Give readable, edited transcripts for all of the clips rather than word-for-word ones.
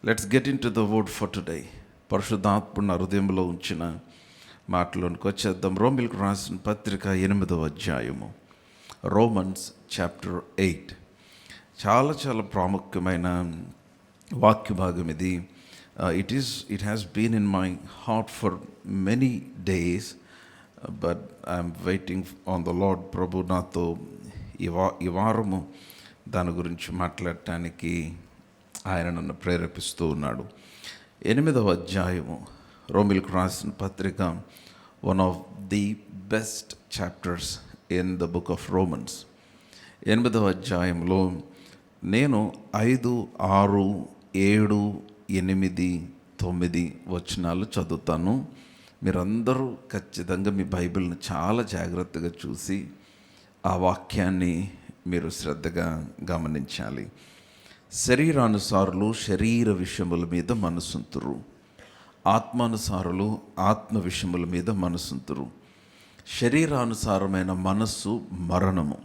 Let's get in to the word for today. పరిశుద్ధాత్మ నా హృదయంలో ఉంచిన మాటలోనికి వచ్చేద్దాం. రోమిలకు రాసిన పత్రిక 8వ అధ్యాయము, రోమన్స్ చాప్టర్ 8. చాలా ప్రాముఖ్యమైన వాక్య భాగం ఇది. It has been in my heart for many days, but I'm waiting on the Lord. ప్రభు నాతో ఈ వారము దాని గురించి మాట్లాడటానికి ఆయన నన్ను ప్రేరేపిస్తూ ఉన్నాడు. 8వ అధ్యాయము రోమిలకు రాసిన పత్రిక, one of the best chapters in the book of Romans. 8వ అధ్యాయంలో నేను 5, 6, 7, 8, 9 వచనాలు చదువుతాను. మీరందరూ ఖచ్చితంగా మీ బైబిల్ని చాలా జాగ్రత్తగా చూసి ఆ వాక్యాన్ని మీరు శ్రద్ధగా గమనించాలి. శరీరానుసారులు శరీర విషయముల మీద మనసుంతురు, ఆత్మానుసారులు ఆత్మ విషయముల మీద మనసుంతురు. శరీరానుసారమైన మనస్సు మరణము,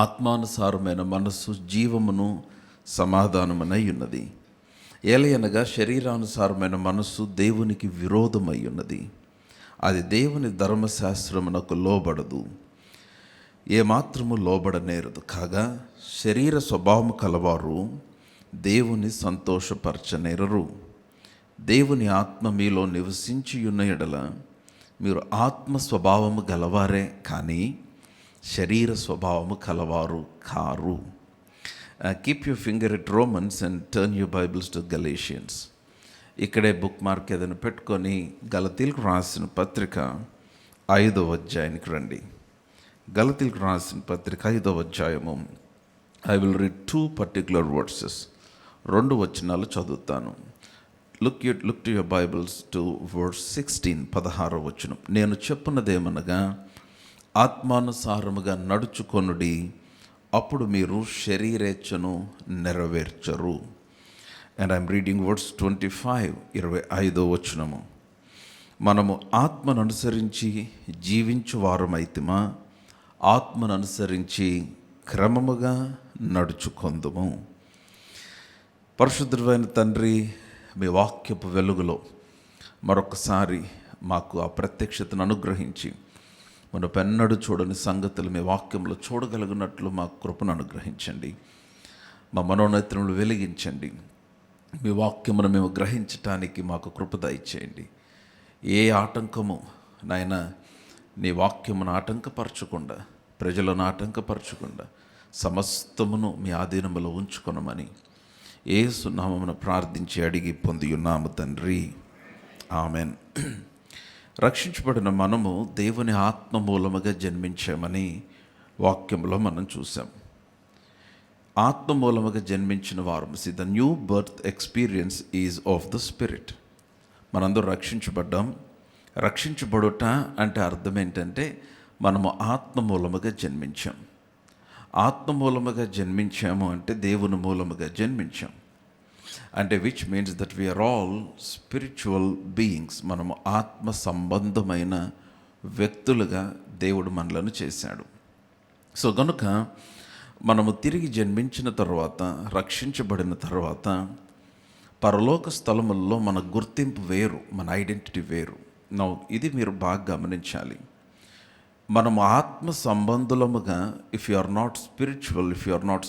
ఆత్మానుసారమైన మనస్సు జీవమును సమాధానమునై ఉన్నది. ఏలయనగా శరీరానుసారమైన మనస్సు దేవునికి విరోధమై ఉన్నది, అది దేవుని ధర్మశాస్త్రమునకు లోబడదు, ఏమాత్రము లోబడనేరదు. కాగా శరీర స్వభావము కలవారు దేవుని సంతోషపరచనేరరు. దేవుని ఆత్మ మీలో నివసించి ఉన్న ఎడల మీరు ఆత్మ స్వభావము గలవారే కానీ శరీర స్వభావము కలవారు car. Keep your finger at Romans and turn your Bibles to Galatians. ఇక్కడే బుక్ మార్క్ ఏదైనా పెట్టుకొని గలతీలకు రాసిన పత్రిక 5వ అధ్యాయానికి రండి. గలతీలకు రాసిన పత్రిక 5వ అధ్యాయము. I will read 2 particular verses. 2 వచనాలు చదువుతాను. Look to your Bibles to verse 16, 16వ వచనం. నేను చెప్పున్నదేమనగా ఆత్మానుసారముగా నడుచుకొనుడి, అప్పుడు మీరు శరీరేచ్ఛను నెరవేర్చరు. అండ్ ఐఎమ్ రీడింగ్ వర్డ్స్ 25, 25వ వచనము. మనము ఆత్మను అనుసరించి జీవించు వారమైతిమా, ఆత్మను అనుసరించి క్రమముగా నడుచుకొందుము. పరిశుద్ధుడైన తండ్రి, మీ వాక్యపు వెలుగులో మరొకసారి మాకు ఆ ప్రత్యక్షతను అనుగ్రహించి మన పెన్నడు చూడని సంగతులు మీ వాక్యంలో చూడగలిగినట్లు మాకు కృపను అనుగ్రహించండి. మా మనోనేత్రములు వెలిగించండి. మీ వాక్యమును మేము గ్రహించటానికి మాకు కృప దయచేయండి. ఏ ఆటంకము నాయన నీ వాక్యమును ఆటంకపరచకుండా, ప్రజలను ఆటంకపరచకుండా సమస్తమును మీ ఆధీనములో ఉంచుకొనమని యేసు నామమున ప్రార్థించి అడిగి పొంది ఉన్నాము తండ్రి, ఆమెన్. రక్షించబడిన మనము దేవుని ఆత్మ మూలముగా జన్మించామని వాక్యంలో మనం చూసాం. ఆత్మ మూలముగా జన్మించిన వారు, the new birth experience is of the spirit. మనందరూ రక్షించబడ్డాం. రక్షించబడుట అంటే అర్థం ఏంటంటే మనము ఆత్మ మూలముగా జన్మించాం. ఆత్మ మూలముగా జన్మించాము అంటే దేవుని మూలముగా జన్మించాం అంటే, which means that we're all spiritual beings. మనము ఆత్మ సంబంధమైన వ్యక్తులుగా దేవుడు మనలను చేశాడు. సో గనుక మనము తిరిగి జన్మించిన తర్వాత, రక్షించబడిన తర్వాత పరలోక స్థలముల్లో మన గుర్తింపు వేరు, మన ఐడెంటిటీ వేరు. నౌ ఇది మీరు బాగా గమనించాలి. మనము ఆత్మ సంబంధులముగా, if you are not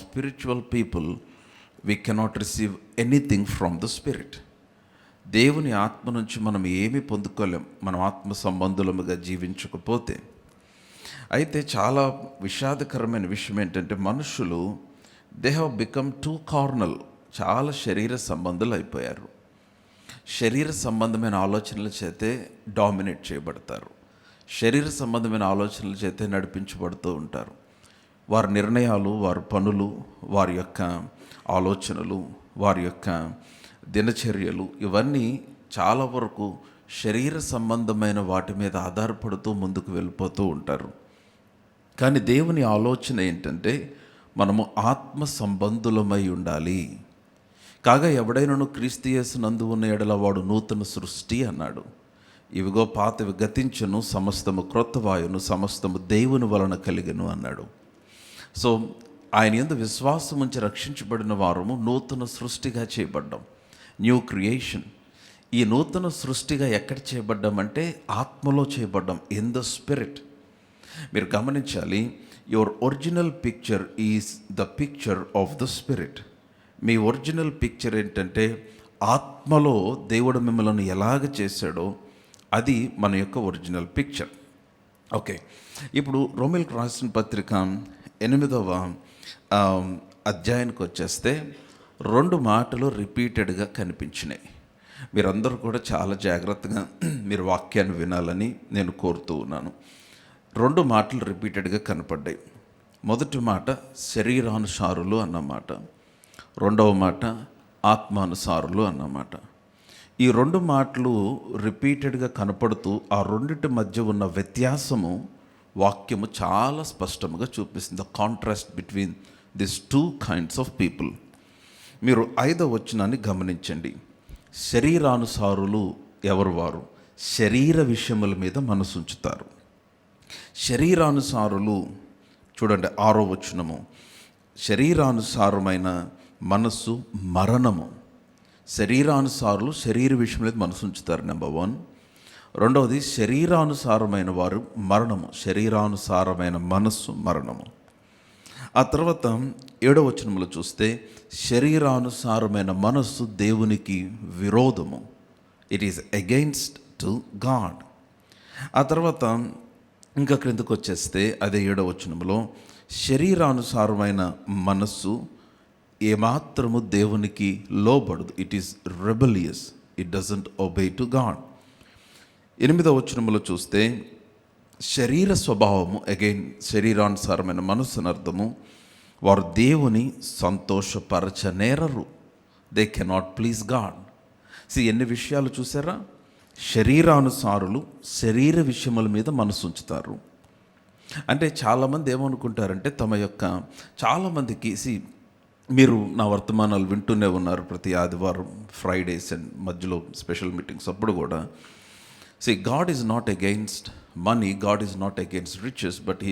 spiritual people, we cannot receive anything from the spirit. దేవుని ఆత్మ నుంచి మనం ఏమీ పొందుకోలేం మనం ఆత్మ సంబంధులముగా జీవించకపోతే. అయితే చాలా విషాదకరమైన విషయం ఏంటంటే, మనుషులు they have become two carnal. చాలా శరీర సంబంధులు అయిపోయారు. శరీర సంబంధమైన ఆలోచనల చేతే డామినేట్ చేయబడతారు. శరీర సంబంధమైన ఆలోచనల చేతే నడిపించబడుతూ ఉంటారు. వారి నిర్ణయాలు, వారి పనులు, వారి యొక్క ఆలోచనలు, వారి యొక్క దినచర్యలు ఇవన్నీ చాలా వరకు శరీర సంబంధమైన వాటి మీద ఆధారపడుతూ ముందుకు వెళ్ళిపోతూ ఉంటారు. కానీ దేవుని ఆలోచన ఏంటంటే మనము ఆత్మ సంబంధులమై ఉండాలి. కాగా ఎవడైనను క్రీస్తు యేసునందు ఉన్న ఎడల వాడు నూతన సృష్టి అన్నాడు. ఇవిగో పాతవి గతించును, సమస్తము క్రొత్తవాయును, సమస్తము దేవుని వలన కలిగెను అన్నాడు. సో ఆయన యందు విశ్వాసం ఉంచి రక్షించబడిన వారము నూతన సృష్టిగా చేయబడ్డాం. New creation. ఈ నూతన సృష్టిగా ఎక్కడ చేయబడ్డామంటే ఆత్మలో చేయబడ్డాం, ఇన్ ద స్పిరిట్. మీరు గమనించాలి, your original picture is the picture of the spirit. Me original picture ఏంటంటే ఆత్మలో దేవుడు మిమ్మల్ని ఎలాగ చేశాడో అది మన యొక్క ఒరిజినల్ పిక్చర్. ఓకే, ఇప్పుడు రోమీయులకు రాసిన పత్రిక 8వ అధ్యాయానికి వచ్చేస్తే 2 మాటలు రిపీటెడ్గా కనిపించినాయి. మీరందరూ కూడా చాలా జాగ్రత్తగా మీరు వాక్యాన్ని వినాలని నేను కోరుతూ ఉన్నాను. 2 మాటలు రిపీటెడ్గా కనపడ్డాయి. మొదటి మాట శరీరానుసారులు అన్నమాట, రెండవ మాట ఆత్మానుసారులు అన్నమాట. ఈ 2 మాటలు రిపీటెడ్గా కనపడుతూ ఆ రెండింటి మధ్య ఉన్న వ్యత్యాసము వాక్యము చాలా స్పష్టంగా చూపిస్తుంది. The contrast between this 2 kinds of people. మీరు 5వ వచనాన్ని గమనించండి. శరీరానుసారులు ఎవరు? వారు శరీర విషయముల మీద మనసు ఉంచుతారు. శరీరానుసారులు చూడండి 6వ వచనము, శరీరానుసారమైన మనస్సు మరణము. శరీరానుసారులు శరీర విషయం మీద మనసు ఉంచుతారు, నెంబర్ 1. రెండవది శరీరానుసారమైన వారు మరణము, శరీరానుసారమైన మనస్సు మరణము. ఆ తర్వాత 7వ వచనంలో చూస్తే శరీరానుసారమైన మనస్సు దేవునికి విరోధము, it is against to God. ఆ తర్వాత ఇంకా క్రిందకు వచ్చేస్తే అదే 7వ వచనంలో శరీరానుసారమైన మనస్సు ఏమాత్రము దేవునికి లోబడదు, it is rebellious, it doesn't obey to God. 8వ వచనంలో చూస్తే శరీర స్వభావము, అగైన్ శరీరానుసారమైన మనస్సు అని అర్థము, వారు దేవుని సంతోషపరచనేరరు, దే కెనాట్ ప్లీజ్ గాడ్. ఎన్ని విషయాలు చూసారా? శరీరానుసారులు శరీర విషయముల మీద మనసు ఉంచుతారు. అంటే చాలామంది ఏమనుకుంటారంటే చాలామందికి మీరు నా వర్తమానాలు వింటూనే ఉన్నారు ప్రతి ఆదివారం, ఫ్రైడేస్ అండ్ మధ్యలో స్పెషల్ మీటింగ్స్ అప్పుడు కూడా. God is not against money, God is not against riches, but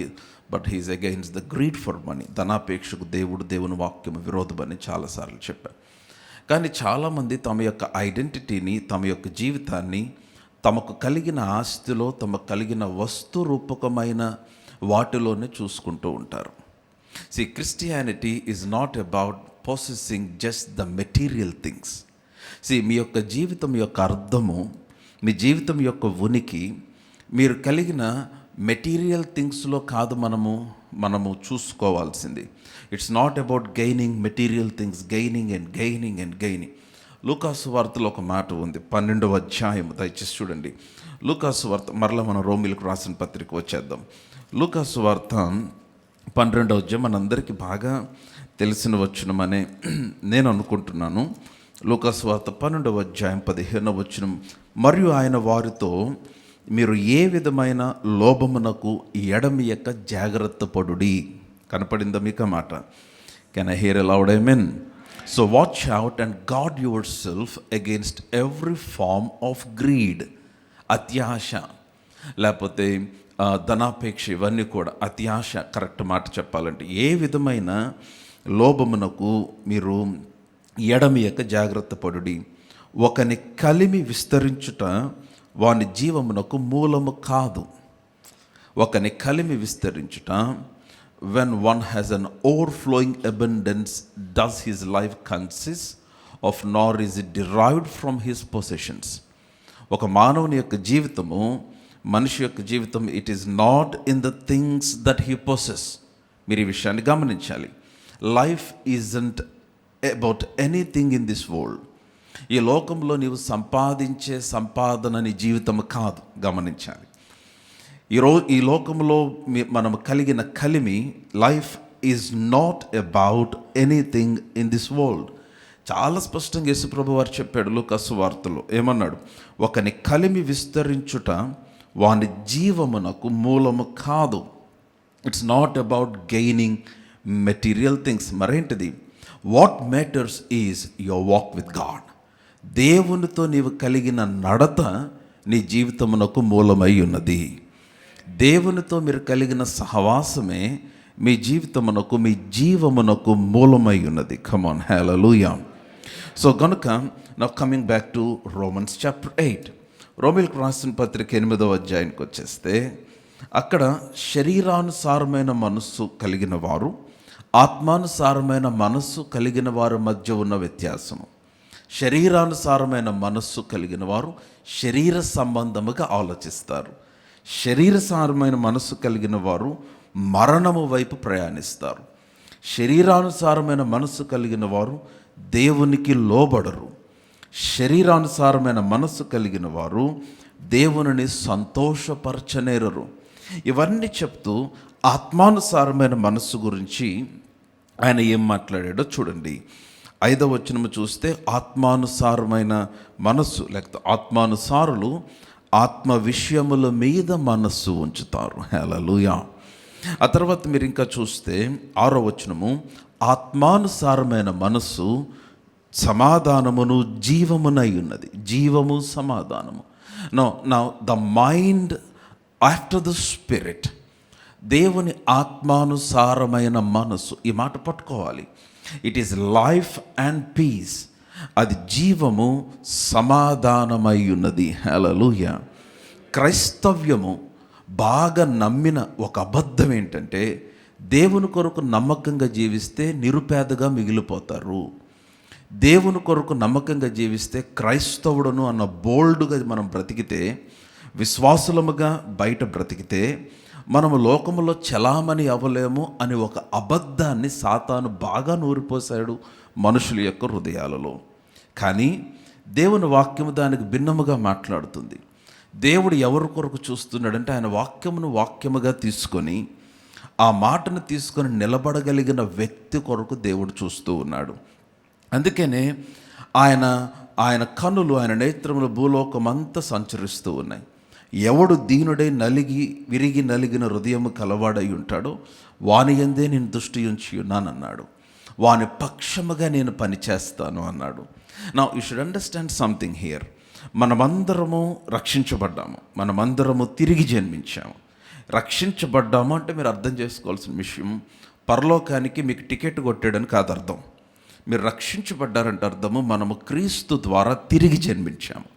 he is against the greed for money. ధనాపేక్షకు దేవుని వాక్యం విరోధమని చాలాసార్లు చెప్పారు. కానీ చాలామంది తమ యొక్క ఐడెంటిటీని, తమ యొక్క జీవితాన్ని తమకు కలిగిన ఆస్తిలో, తమకు కలిగిన వస్తు రూపకమైన వాటిలోనే చూసుకుంటూ ఉంటారు. Christianity is not about possessing just the material things. మీ యొక్క జీవితం యొక్క అర్థము, మీ జీవితం యొక్క ఉనికి మీరు కలిగిన మెటీరియల్ థింగ్స్లో కాదు మనము చూసుకోవాల్సింది. It's not about gaining material things, gaining and gaining and gaining. లూకాసు వార్తలో ఒక మాట ఉంది, 12వ అధ్యాయం, దయచేసి చూడండి. లూకాసు వార్త, మరలా మనం రోమీయులకు రాసిన పత్రిక వచ్చేద్దాం. లూకాసు వార్త 12వ అధ్యాయం మనందరికీ బాగా తెలిసిన వచనమనే నేను అనుకుంటున్నాను. లూకాసు వార్త 12వ అధ్యాయం 15వ వచనం, మరియు ఆయన వారితో, మీరు ఏ విధమైన లోభమునకు ఎడమియక జాగ్రత్త పడుడి. కనపడిందా మీకు ఆ మాట? Can I hear a loud amen? So watch out and guard yourself against every form of greed. అత్యాశ లేకపోతే ధనాపేక్ష, ఇవన్నీ కూడా అత్యాశ. కరెక్ట్ మాట చెప్పాలంటే ఏ విధమైన లోభమునకు మీరు ఎడమియక జాగ్రత్త పడుడి. ఒకని కలిమి విస్తరించుట వాని జీవమునకు మూలము కాదు. ఒకని కలిమి విస్తరించుట, when one has an overflowing abundance, does his life consist of, nor is it derived from his possessions. ఒక మానవుని యొక్క జీవితము, మనిషి యొక్క జీవితం, it is not in the things that he possess. మీరు ఈ విషయాన్ని గమనించాలి. Life isn't about anything in this world. ఈ లోకంలో నీవు సంపాదించే సంపాదన నీ జీవితం కాదు, గమనించాలి. ఈ లోకంలో మనం కలిగిన కలిమి, life is not about anything in this world. చాలా స్పష్టంగా యేసుప్రభు వారు చెప్పాడు లూకాసు వార్తలో. ఏమన్నాడు? ఒకని కలిమి విస్తరించుట వాని జీవమునకు మూలము కాదు. It's not about gaining material things. మరేంటిది? What matters is your walk with God. దేవునితో నీవు కలిగిన నడత నీ జీవితమునకు మూలమై ఉన్నది. దేవునితో మీరు కలిగిన సహవాసమే మీ జీవితమునకు, మీ జీవమునకు మూలమై ఉన్నది. Come on, hallelujah. సో కనుక now coming back to Romans chapter 8. రోమిలకు రాసిన పత్రిక 8వ అధ్యాయానికి వచ్చేస్తే అక్కడ శరీరానుసారమైన మనస్సు కలిగిన వారు, ఆత్మానుసారమైన మనస్సు కలిగిన వారి మధ్య ఉన్న వ్యత్యాసము. శరీరానుసారమైన మనస్సు కలిగిన వారు శరీర సంబంధముగా ఆలోచిస్తారు. శరీరసారమైన మనస్సు కలిగిన వారు మరణము వైపు ప్రయాణిస్తారు. శరీరానుసారమైన మనస్సు కలిగిన వారు దేవునికి లోబడరు. శరీరానుసారమైన మనస్సు కలిగిన వారు దేవునిని సంతోషపరచనేరరు. ఇవన్నీ చెప్తూ ఆత్మానుసారమైన మనస్సు గురించి ఆయన ఏం మాట్లాడాడో చూడండి. 5వ వచనము చూస్తే ఆత్మానుసారమైన మనస్సు లేకపోతే ఆత్మానుసారులు ఆత్మ విషయముల మీద మనస్సు ఉంచుతారు. హల్లెలూయా. ఆ తర్వాత మీరు ఇంకా చూస్తే 6వ వచనము ఆత్మానుసారమైన మనస్సు సమాధానమును జీవమునై ఉన్నది. జీవము సమాధానము. Now the mind after the spirit, దేవుని ఆత్మానుసారమైన మనస్సు, ఈ మాట పట్టుకోవాలి. It is life and peace. అది జీవము సమాధానమై ఉన్నది. హల్లెలూయా. క్రైస్తవ్యము బాగా నమ్మిన ఒక అబద్ధం ఏంటంటే దేవుని కొరకు నమ్మకంగా జీవిస్తే నిరుపేదగా మిగిలిపోతారు. దేవుని కొరకు నమ్మకంగా జీవిస్తే క్రైస్తవుడును అన్న బోల్డ్గా మనం బ్రతికితే, విశ్వాసులముగా బయట బ్రతికితే మనము లోకములో చలామణి అవ్వలేము అని ఒక అబద్ధాన్ని సాతాను బాగా నూరిపోసాడు మనుషుల యొక్క హృదయాలలో. కానీ దేవుని వాక్యము దానికి భిన్నముగా మాట్లాడుతుంది. దేవుడు ఎవరి కొరకు చూస్తున్నాడంటే ఆయన వాక్యమును వాక్యముగా తీసుకొని ఆ మాటను తీసుకొని నిలబడగలిగిన వ్యక్తి కొరకు దేవుడు చూస్తూ ఉన్నాడు. అందుకనే ఆయన కన్నులు, ఆయన నేత్రములు భూలోకమంతా సంచరిస్తూ ఉన్నాయి. ఎవడు దీనుడై విరిగి నలిగిన హృదయము కలవాడై ఉంటాడో వాని యందే నేను దృష్టి ఉంచి ఉన్నానన్నాడు. వాని పక్షముగా నేను పనిచేస్తాను అన్నాడు. Now you should understand something here. మనమందరము రక్షించబడ్డాము, మనమందరము తిరిగి జన్మించాము. రక్షించబడ్డాము అంటే మీరు అర్థం చేసుకోవాల్సిన విషయం, పరలోకానికి మీకు టికెట్ కొట్టాడని కాదు అర్థం. మీరు రక్షించబడ్డారంటే అర్థము మనము క్రీస్తు ద్వారా తిరిగి జన్మించాము.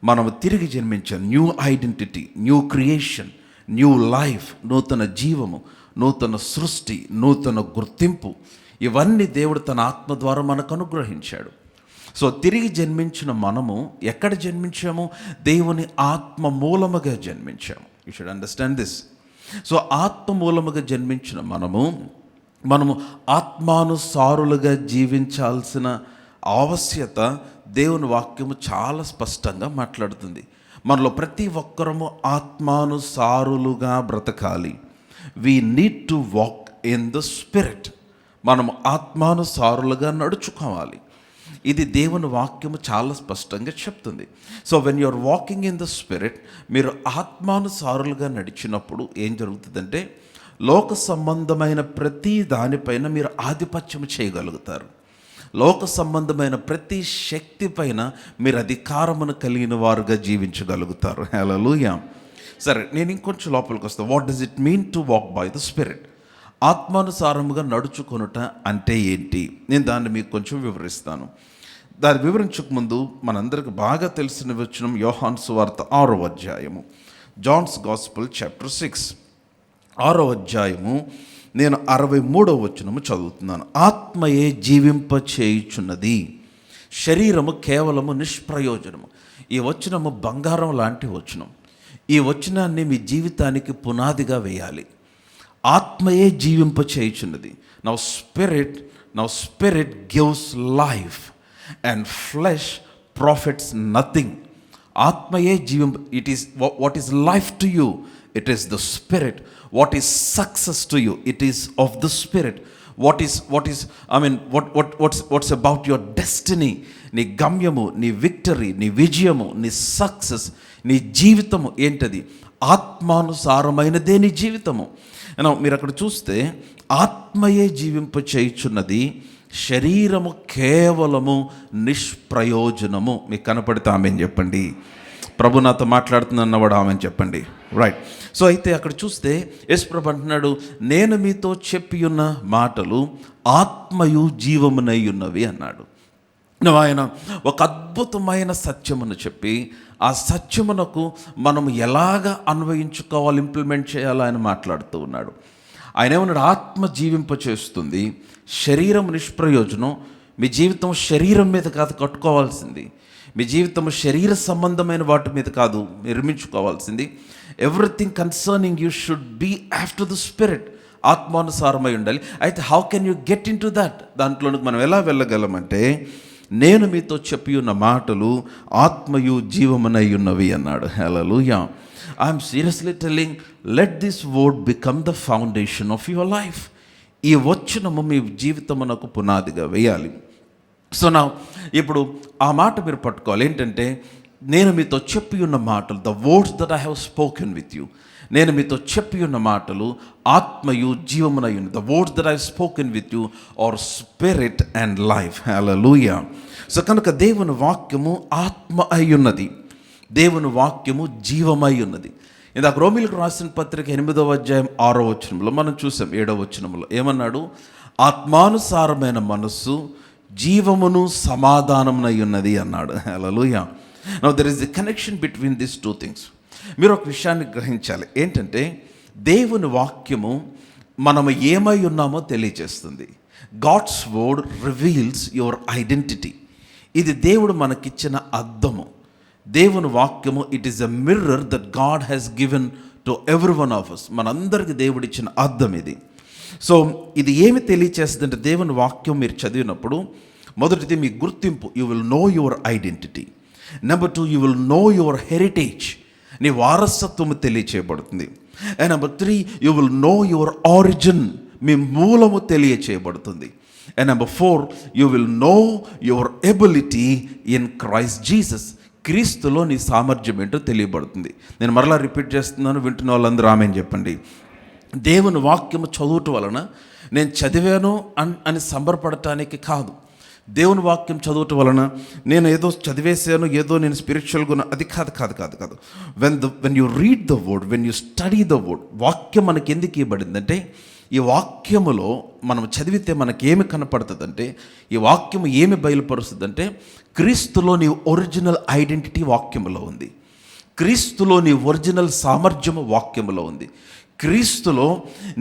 మనము తిరిగి జన్మించాం. New identity, new creation, new life, నూతన జీవము, నూతన సృష్టి, నూతన గుర్తింపు, ఇవన్నీ దేవుడు తన ఆత్మ ద్వారా మనకు అనుగ్రహించాడు. సో తిరిగి జన్మించిన మనము ఎక్కడ జన్మించాము? దేవుని ఆత్మ మూలముగా జన్మించాము. You should understand this. So ఆత్మ మూలముగా జన్మించిన మనము ఆత్మానుసారులుగా జీవించాల్సిన ఆవశ్యత దేవుని వాక్యము చాలా స్పష్టంగా మాట్లాడుతుంది. మనలో ప్రతి ఒక్కరము ఆత్మానుసారులుగా బ్రతకాలి. We need to walk in the spirit. మనము ఆత్మానుసారులుగా నడుచుకోవాలి. ఇది దేవుని వాక్యము చాలా స్పష్టంగా చెప్తుంది. So when you're walking in the spirit, మీరు ఆత్మానుసారులుగా నడిచినప్పుడు ఏం జరుగుతుందంటే లోక సంబంధమైన ప్రతి దానిపైన మీరు ఆధిపత్యం చేయగలుగుతారు. లోక సంబంధమైన ప్రతి శక్తి పైన మీరు అధికారమును కలిగిన వారుగా జీవించగలుగుతారు. హల్లెలూయా. సరే, నేను ఇంకొంచెం లోపలికి వస్తాను. What does it mean to walk by the spirit? ఆత్మానుసారముగా నడుచుకొనుట అంటే ఏంటి? నేను దాన్ని మీకు కొంచెం వివరిస్తాను. దాన్ని వివరించక ముందు మనందరికి బాగా తెలిసిన వచనం యోహాను సువార్త 6వ అధ్యాయము, జాన్స్ గాస్పెల్ చాప్టర్ 6, 6వ అధ్యాయము, నేను 63వ వచనము చదువుతున్నాను. ఆత్మయే జీవింపచేయుచున్నది, శరీరము కేవలము నిష్ప్రయోజనము. ఈ వచనము బంగారం లాంటి వచనం. ఈ వచనాన్ని మీ జీవితానికి పునాదిగా వేయాలి. ఆత్మయే జీవింపచేయుచున్నది. Now spirit gives life and flesh profits nothing. ఆత్మయే it is what is life to you, it is the spirit. What is success to you? It is of the spirit. What's about your destiny? నీ గమ్యము, నీ victory, నీ విజయము, నీ success, నీ జీవితము ఏంటది? ఆత్మానుసారమైనదే నీ జీవితము. మీరు అక్కడ చూస్తే ఆత్మయే జీవింపచేయుచున్నది, శరీరము కేవలము నిష్ప్రయోజనము. మీకు కనపడితే ఆమెన్ చెప్పండి. ప్రభు నాతో మాట్లాడుతున్నవాడు ఆమెన్ చెప్పండి. రైట్. సో అయితే అక్కడ చూస్తే యేసు ప్రభు అంటున్నాడు, నేను మీతో చెప్పి ఉన్న మాటలు ఆత్మయు జీవమునై ఉన్నవి అన్నాడు. ఆయన ఒక అద్భుతమైన సత్యమును చెప్పి ఆ సత్యమునకు మనం ఎలాగ అన్వయించుకోవాలి, ఇంప్లిమెంట్ చేయాలో ఆయన మాట్లాడుతూ ఉన్నాడు. ఆయన ఏమన్నాడు, ఆత్మ జీవింప చేస్తుంది, శరీరం నిష్ప్రయోజనం. మీ జీవితం శరీరం మీద కాదు కట్టుకోవాల్సింది, మీ జీవితం శరీర సంబంధమైన వాటి మీద కాదు నిర్మించుకోవాల్సింది. Everything concerning you should be after the spirit, ఆత్మానుసారమై ఉండాలి. అయితే how can you get into that? దాంట్లోనికి మనం ఎలా వెళ్ళగలమంటే, నేను మీతో చెప్పి ఉన్న మాటలు ఆత్మయు జీవమునై ఉన్నవి అన్నాడు. Hallelujah. I'm seriously telling, let this word become the foundation of your life. ఈ వచనము మీ జీవితమునకు పునాదిగా వేయాలి. సో నా ఇప్పుడు ఆ మాట మీరు పట్టుకోవాలి. ఏంటంటే, నేను మీతో చెప్పి ఉన్న మాటలు, the words that I have spoken with you, నేను మీతో చెప్పి ఉన్న మాటలు ఆత్మయు జీవమునై ఉన్నది. The words that I spoken with you are spirit and life. Hallelujah. So కనుక దేవుని వాక్యము ఆత్మ అయి ఉన్నది, దేవుని వాక్యము జీవమై ఉన్నది. ఇందాక రోమీయులకు రాసిన పత్రిక 8వ అధ్యాయం 6వ వచనంలో మనం చూసాం. 7వ వచనంలో ఏమన్నాడు, ఆత్మానుసారమైన మనస్సు జీవమును సమాధానమునై ఉన్నది అన్నాడు. Hallelujah. Now there is the connection between these two things. మీరు ఒక విషయాన్ని గ్రహించాలి. ఏంటంటే, దేవుని వాక్యము మనము ఏమై ఉన్నామో తెలియజేస్తుంది. God's word reveals your identity. ఇది దేవుడు మనకిచ్చిన అద్దము. దేవుని వాక్యము it is a mirror that God has given to every one of us. మనందరికీ దేవుడిచ్చిన అద్దం ఇది. సో ఇది ఏమి తెలియచేస్తుందంటే, దేవుని వాక్యం మీరు చదివినప్పుడు మొదటిది మీ గుర్తింపు, you will know your identity. Number 2, you will know your heritage, నీ వారసత్వము తెలియచేయబడుతుంది. And number 3, you will know your origin, మీ మూలము తెలియచేయబడుతుంది. And number 4, you will know your ability in Christ Jesus, క్రీస్తులో నీ సామర్థ్యం ఏంటో తెలియబడుతుంది. నేను మరలా రిపీట్ చేస్తున్నాను, వింటున్న వాళ్ళందరూ ఆమేన్ చెప్పండి. దేవుని వాక్యము చదువుట వలన నేను చదివాను అని సంబరపడటానికి కాదు. దేవుని వాక్యం చదవటం వలన నేను ఏదో చదివేశాను, ఏదో నేను స్పిరిచువల్గా, అది కాదు. When you read the word, when you study the word, వాక్యం మనకి ఎందుకు ఇవ్వబడిందంటే, ఈ వాక్యములో మనం చదివితే మనకేమి కనపడుతుందంటే, ఈ వాక్యము ఏమి బయలుపరుస్తుందంటే, క్రీస్తులో నీ ఒరిజినల్ ఐడెంటిటీ వాక్యములో ఉంది, క్రీస్తులో నీ ఒరిజినల్ సామర్థ్యము వాక్యములో ఉంది, క్రీస్తులో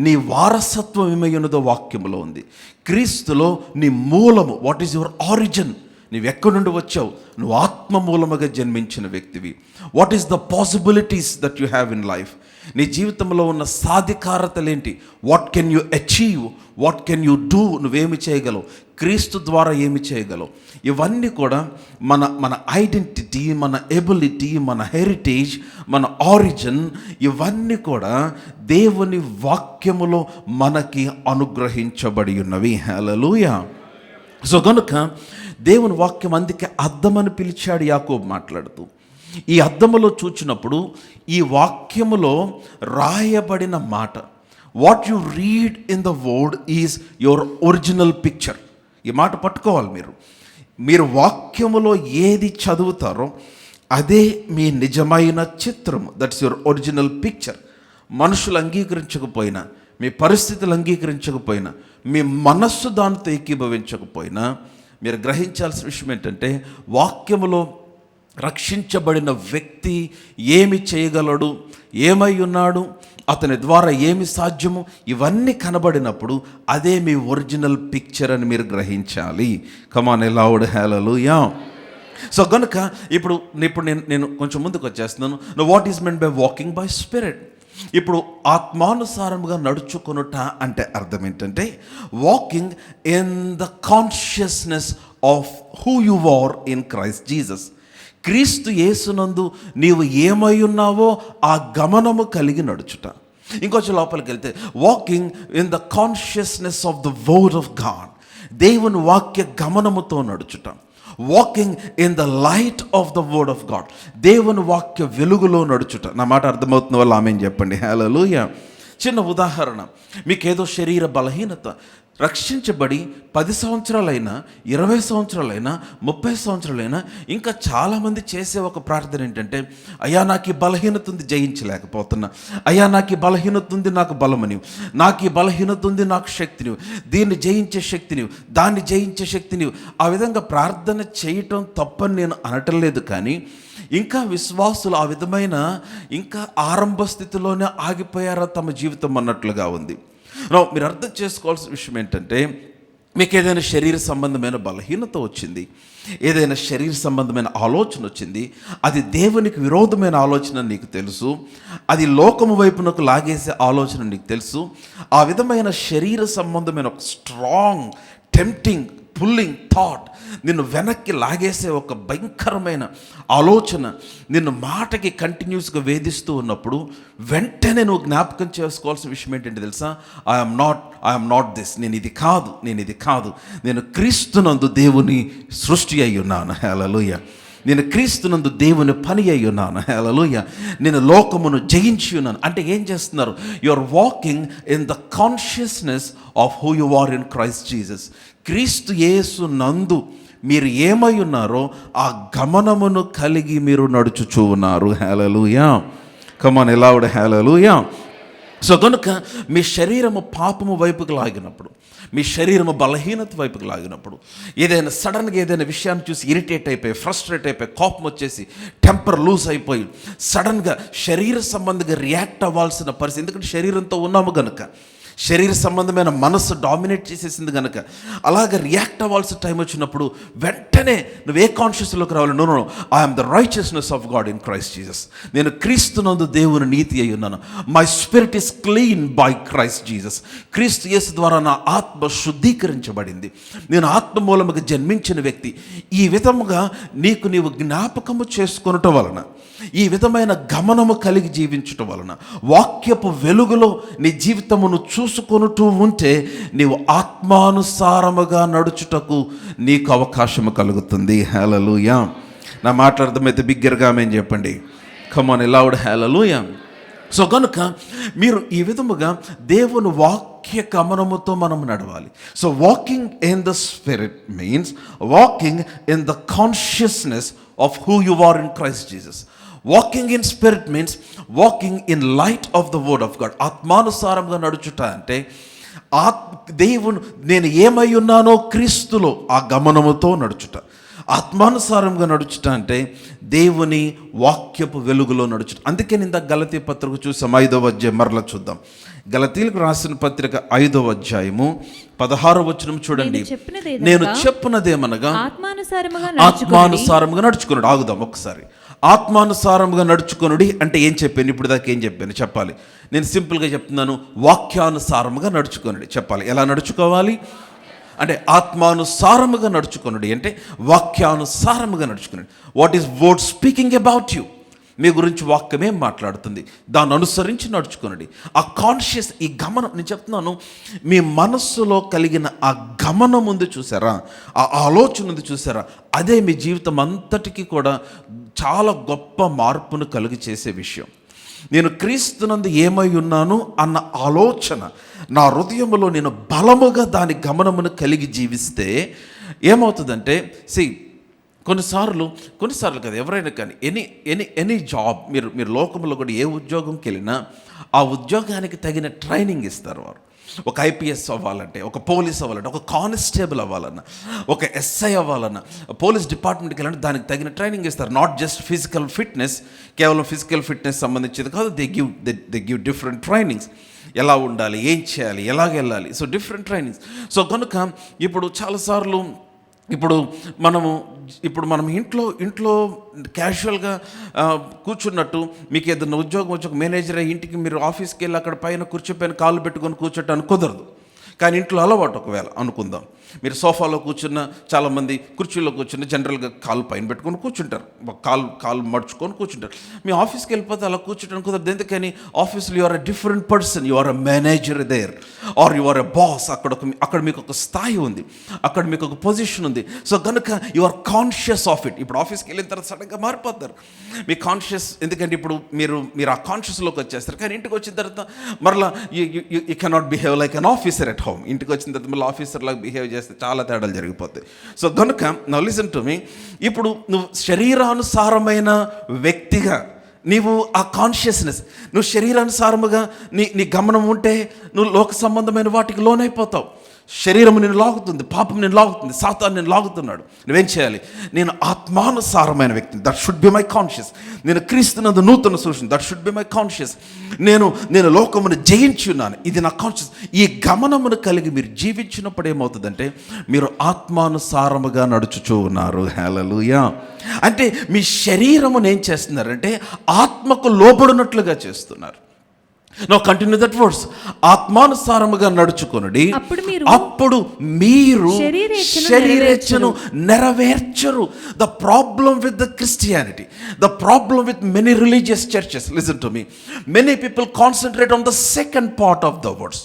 నీ వారసత్వం ఏమై ఉన్నదో వాక్యములో ఉంది, క్రీస్తులో నీ మూలము, వాట్ ఈజ్ యువర్ ఆరిజిన్, నువ్వు ఎక్కడి నుండి వచ్చావు, నువ్వు ఆత్మ మూలముగా జన్మించిన వ్యక్తివి. What is the possibilities that you have in life, నీ జీవితంలో ఉన్న సాధికారతలేంటి, what can you achieve, what can you do, నువ్వేమి చేయగలవు, క్రీస్తు ద్వారా ఏమి చేయగలవు, ఇవన్నీ కూడా మన ఐడెంటిటీ, మన ఎబిలిటీ, మన హెరిటేజ్, మన ఆరిజిన్, ఇవన్నీ కూడా దేవుని వాక్యములో మనకి అనుగ్రహించబడి ఉన్నవి. హల్లెలూయా. సో గనుక దేవుని వాక్యం అందుకే అద్దమని పిలిచాడు యాకోబు మాట్లాడుతూ. ఈ అద్దములో చూచినప్పుడు ఈ వాక్యములో రాయబడిన మాట, what you read in the word is your original picture. ఈ మాట పట్టుకోవాలి. మీరు వాక్యములో ఏది చదువుతారో అదే మీ నిజమైన చిత్రము, దట్స్ యువర్ ఒరిజినల్ పిక్చర్. మనుషులు అంగీకరించకపోయినా, మీ పరిస్థితులు అంగీకరించకపోయినా, మీ మనస్సు దానితో ఏకీభవించకపోయినా, మీరు గ్రహించాల్సిన విషయం ఏంటంటే, వాక్యములో రక్షించబడిన వ్యక్తి ఏమి చేయగలడు, ఏమై ఉన్నాడు, అతని ద్వారా ఏమి సాధ్యము, ఇవన్నీ కనబడినప్పుడు అదే మీ ఒరిజినల్ పిక్చర్ అని మీరు గ్రహించాలి. కమాన్ లౌడ్ హల్లెలూయా. సో గనుక ఇప్పుడు నేను కొంచెం ముందుకు వచ్చేస్తున్నాను. What is meant by walking by spirit. ఇప్పుడు ఆత్మానుసారముగా నడుచుకొనుట అంటే అర్థం ఏంటంటే, walking in the consciousness of who you are in Christ Jesus. క్రీస్తు యేసునందు నీవు ఏమై ఉన్నావో ఆ గమనము కలిగి నడుచుట. ఇంకొంచెం లోపలికి వెళ్తే, walking in the consciousness of the word of God, దేవుని వాక్య గమనముతో నడుచుట. Walking in the light of the word of God, దేవుని వాక్య వెలుగులో నడుచుట. నా మాట అర్థమవుతున్న వాళ్ళు ఆమేన్ చెప్పండి. హల్లెలూయా. చిన్న ఉదాహరణ, మీకేదో శరీర బలహీనత, రక్షించబడి 10 సంవత్సరాలైనా, 20 సంవత్సరాలైనా, 30 సంవత్సరాలైనా ఇంకా చాలామంది చేసే ఒక ప్రార్థన ఏంటంటే, అయ్యా నాకు ఈ బలహీనత ఉంది, జయించలేకపోతున్నా. అయ్యా నాకు ఈ బలహీనత ఉంది, నాకు బలమని. నాకు ఈ బలహీనత ఉంది, నాకు శక్తిని. దీన్ని జయించే శక్తిని, దాన్ని జయించే శక్తిని. ఆ విధంగా ప్రార్థన చేయటం తప్పని నేను అనటం లేదు, కానీ ఇంకా విశ్వాసులు ఆ విధమైన ఇంకా ఆరంభ స్థితిలోనే ఆగిపోయారా తమ జీవితం అన్నట్లుగా ఉంది. మీరు అర్థం చేసుకోవాల్సిన విషయం ఏంటంటే, మీకు ఏదైనా శరీర సంబంధమైన బలహీనత వచ్చింది, ఏదైనా శరీర సంబంధమైన ఆలోచన వచ్చింది, అది దేవునికి విరోధమైన ఆలోచన నీకు తెలుసు, అది లోకము వైపునకు లాగేసే ఆలోచన నీకు తెలుసు. ఆ విధమైన శరీర సంబంధమైన ఒక స్ట్రాంగ్ టెంప్టింగ్ పుల్లింగ్ థాట్ నిన్ను వెనక్కి లాగేసే ఒక భయంకరమైన ఆలోచన నిన్ను మాటకి కంటిన్యూస్గా వేధిస్తూ ఉన్నప్పుడు వెంటనే నువ్వు జ్ఞాపకం చేసుకోవాల్సిన విషయం ఏంటంటే తెలుసా, ఐఎమ్ నాట్ దిస్, నేను ఇది కాదు, నేను క్రీస్తునందు దేవుని సృష్టి అయి ఉన్నాను. హల్లెలూయా. నేను క్రీస్తునందు దేవుని పని అయి ఉన్నాను. హల్లెలూయా. నేను లోకమును జయించి ఉన్నాను. అంటే ఏం చేస్తున్నారు? You are walking in the consciousness of who you are in Christ Jesus. క్రీస్తు యేసు నందు మీరు ఏమై ఉన్నారో ఆ గమనమును కలిగి మీరు నడుచుచూ ఉన్నారు. Hallelujah. Come on aloud. Hallelujah. So కనుక మీ శరీరము పాపము వైపుకు లాగినప్పుడు, మీ శరీరము బలహీనత వైపుకు లాగినప్పుడు, ఏదైనా సడన్గా ఏదైనా విషయాన్ని చూసి ఇరిటేట్ అయిపోయి, ఫ్రస్ట్రేట్ అయిపోయి, కోపం వచ్చేసి, టెంపర్ లూజ్ అయిపోయి, సడన్గా శరీర సంబంధంగా రియాక్ట్ అవ్వాల్సిన పరిస్థితి, ఎందుకంటే శరీరంతో ఉన్నాము కనుక, శరీర సంబంధమైన మనసు డామినేట్ చేసేసింది కనుక, అలాగ రియాక్ట్ అవ్వాల్సిన టైం వచ్చినప్పుడు వెంటనే నువ్వు ఏ కాన్షియస్లోకి రావాలి? No, I'm the righteousness of God in Christ Jesus. నేను క్రీస్తునందు దేవుని నీతి అయి ఉన్నాను. My spirit is clean by Christ Jesus. క్రీస్తు యేసు ద్వారా నా ఆత్మ శుద్ధీకరించబడింది. నేను ఆత్మ మూలముగా జన్మించిన వ్యక్తి. ఈ విధముగా నీవు జ్ఞాపకము చేసుకొనటం వలన, ఈ విధమైన గమనము కలిగి జీవించటం వలన, వాక్యపు వెలుగులో నీ జీవితమును చూసుకొనుతూ ఉంటే నీవు ఆత్మానుసారముగా నడుచుటకు నీకు అవకాశము కలుగుతుంది. హల్లెలూయా. నా మాట అర్థమైతే బిగ్గరగా ఆమేన్ చెప్పండి. Come on loud. Hallelujah. So కనుక మీరు ఈ విధముగా దేవుని వాక్య గమనముతో మనం నడవాలి. So walking in the spirit means walking in the consciousness of who you are in Christ Jesus. Walking in spirit means walking in light of the word of God. ఆత్మానుసారంగా నడుచుట అంటే దేవుని నేను ఏమై ఉన్నానో క్రీస్తులో ఆ గమనముతో నడుచుట. ఆత్మానుసారంగా నడుచుట అంటే దేవుని వాక్యపు వెలుగులో నడుచుట. అందుకే నింద గలతీ పత్రిక చూసాం, 5వ అధ్యాయం మరలా చూద్దాం. గలతీలకు రాసిన పత్రిక 5వ అధ్యాయము 16వ వచనం చూడండి. నేను చెప్పినదేమనగా ఆత్మానుసారముగా నడుచుకున్నాడు. ఆగుదాం ఒకసారి. ఆత్మానుసారముగా నడుచుకొనుడి అంటే ఏం చెప్పాను? ఇప్పుడు దాకా ఏం చెప్పాను చెప్పాలి. నేను సింపుల్గా చెప్తున్నాను, వాక్యానుసారముగా నడుచుకొనుడి చెప్పాలి. ఎలా నడుచుకోవాలి అంటే ఆత్మానుసారముగా నడుచుకొనుడి అంటే వాక్యానుసారముగా నడుచుకునండి. What is word speaking about you? మీ గురించి వాక్యమే మాట్లాడుతుంది, దాన్ని అనుసరించి నడుచుకొనుడి. ఆ కాన్షియస్, ఈ గమనం నేను చెప్తున్నాను, మీ మనస్సులో కలిగిన ఆ గమనం ఉంది చూసారా, ఆ ఆలోచన ఉంది చూసారా, అదే మీ జీవితం అంతటికీ కూడా చాలా గొప్ప మార్పును కలుగు చేసే విషయం. నేను క్రీస్తునందు ఏమై ఉన్నాను అన్న ఆలోచన నా హృదయంలో నేను బలముగా దాని గమనమును కలిగి జీవిస్తే ఏమవుతుందంటే, కొన్నిసార్లు కదా, ఎవరైనా కానీ ఎనీ జాబ్, మీరు లోకంలో కూడా ఏ ఉద్యోగంకి వెళ్ళినా ఆ ఉద్యోగానికి తగిన ట్రైనింగ్ ఇస్తారు వారు. ఒక ఐపీఎస్ అవ్వాలంటే, ఒక పోలీస్ అవ్వాలంటే, ఒక కానిస్టేబుల్ అవ్వాలన్నా, ఒక ఎస్ఐ అవ్వాలన్నా, పోలీస్ డిపార్ట్మెంట్కి వెళ్ళాలంటే దానికి తగిన ట్రైనింగ్ ఇస్తారు. నాట్ జస్ట్ ఫిజికల్ ఫిట్నెస్, కేవలం ఫిజికల్ ఫిట్నెస్ సంబంధించేది కాదు. They give different trainings. ఎలా ఉండాలి, ఏం చేయాలి, ఎలాగ వెళ్ళాలి, సో డిఫరెంట్ ట్రైనింగ్స్. సో కనుక ఇప్పుడు చాలాసార్లు ఇప్పుడు మనం ఇంట్లో క్యాజువల్గా కూర్చున్నట్టు, మీకు ఏదైనా ఉద్యోగం వచ్చి ఒక మేనేజర్ ఇంటికి మీరు ఆఫీస్కి వెళ్ళి అక్కడ పైన కూర్చోపైన కాళ్ళు పెట్టుకొని కూర్చోటానికి కుదరదు. కానీ ఇంట్లో అలవాటు ఒకవేళ అనుకుందాం, మీరు సోఫాలో కూర్చున్న, చాలామంది కుర్చీలో కూర్చున్న జనరల్గా కాలు పైన పెట్టుకొని కూర్చుంటారు, కాలు మడుచుకొని కూర్చుంటారు. మీ ఆఫీస్కి వెళ్ళిపోతే అలా కూర్చోటానికి కుదరదు. ఎందుకని? ఆఫీస్లో you are a different person, you are a manager there, or you are a boss. అక్కడ మీకు ఒక స్థాయి ఉంది, అక్కడ మీకు ఒక పొజిషన్ ఉంది. సో కనుక you are conscious of it. ఇప్పుడు ఆఫీస్కి వెళ్ళిన తర్వాత సడన్గా మారిపోతారు మీ కాన్షియస్, ఎందుకంటే ఇప్పుడు మీరు ఆ కాన్షియస్లోకి వచ్చేస్తారు. కానీ ఇంటికి వచ్చిన తర్వాత మరలా you cannot behave like an officer at home. ఇంటికి వచ్చిన తర్వాత మళ్ళీ ఆఫీసర్ లాగా బిహేవ్ చేస్తే చాలా తేడాలు జరిగిపోతాయి. సో కనుక నౌ లిసన్ టు మీ. ఇప్పుడు నువ్వు శరీరానుసారమైన వ్యక్తిగా నీవు ఆ కాన్షియస్నెస్, నువ్వు శరీరానుసారముగా నీ గమనం ఉంటే నువ్వు లోక సంబంధమైన వాటికి లోనైపోతావు. శరీరం నేను లాగుతుంది, పాపం నేను లాగుతుంది, సాతాను నేను లాగుతున్నాడు. నువ్వేం చేయాలి? నేను ఆత్మానుసారమైన వ్యక్తిని, that should be my conscious. నేను క్రీస్తునందు నూతన సృష్టిని, that should be my conscious. నేను లోకమును జయించున్నాను, ఇది నా కాన్షియస్. ఈ గమనమును కలిగి మీరు జీవించినప్పుడు ఏమవుతుందంటే మీరు ఆత్మానుసారముగా నడుచుచూ ఉన్నారు. హల్లెలూయా. అంటే మీ శరీరమును ఏం చేస్తున్నారంటే ఆత్మకు లోబడినట్లుగా చేస్తున్నారు. Now continue that words. ఆత్మానుసారముగా నడుచుకొనుడి, అప్పుడు మీరు శరీరేచ్ఛను నెరవేర్చరు. The problem with the Christianity, the problem with many religious churches, listen to me, many people concentrate on the second part of the words.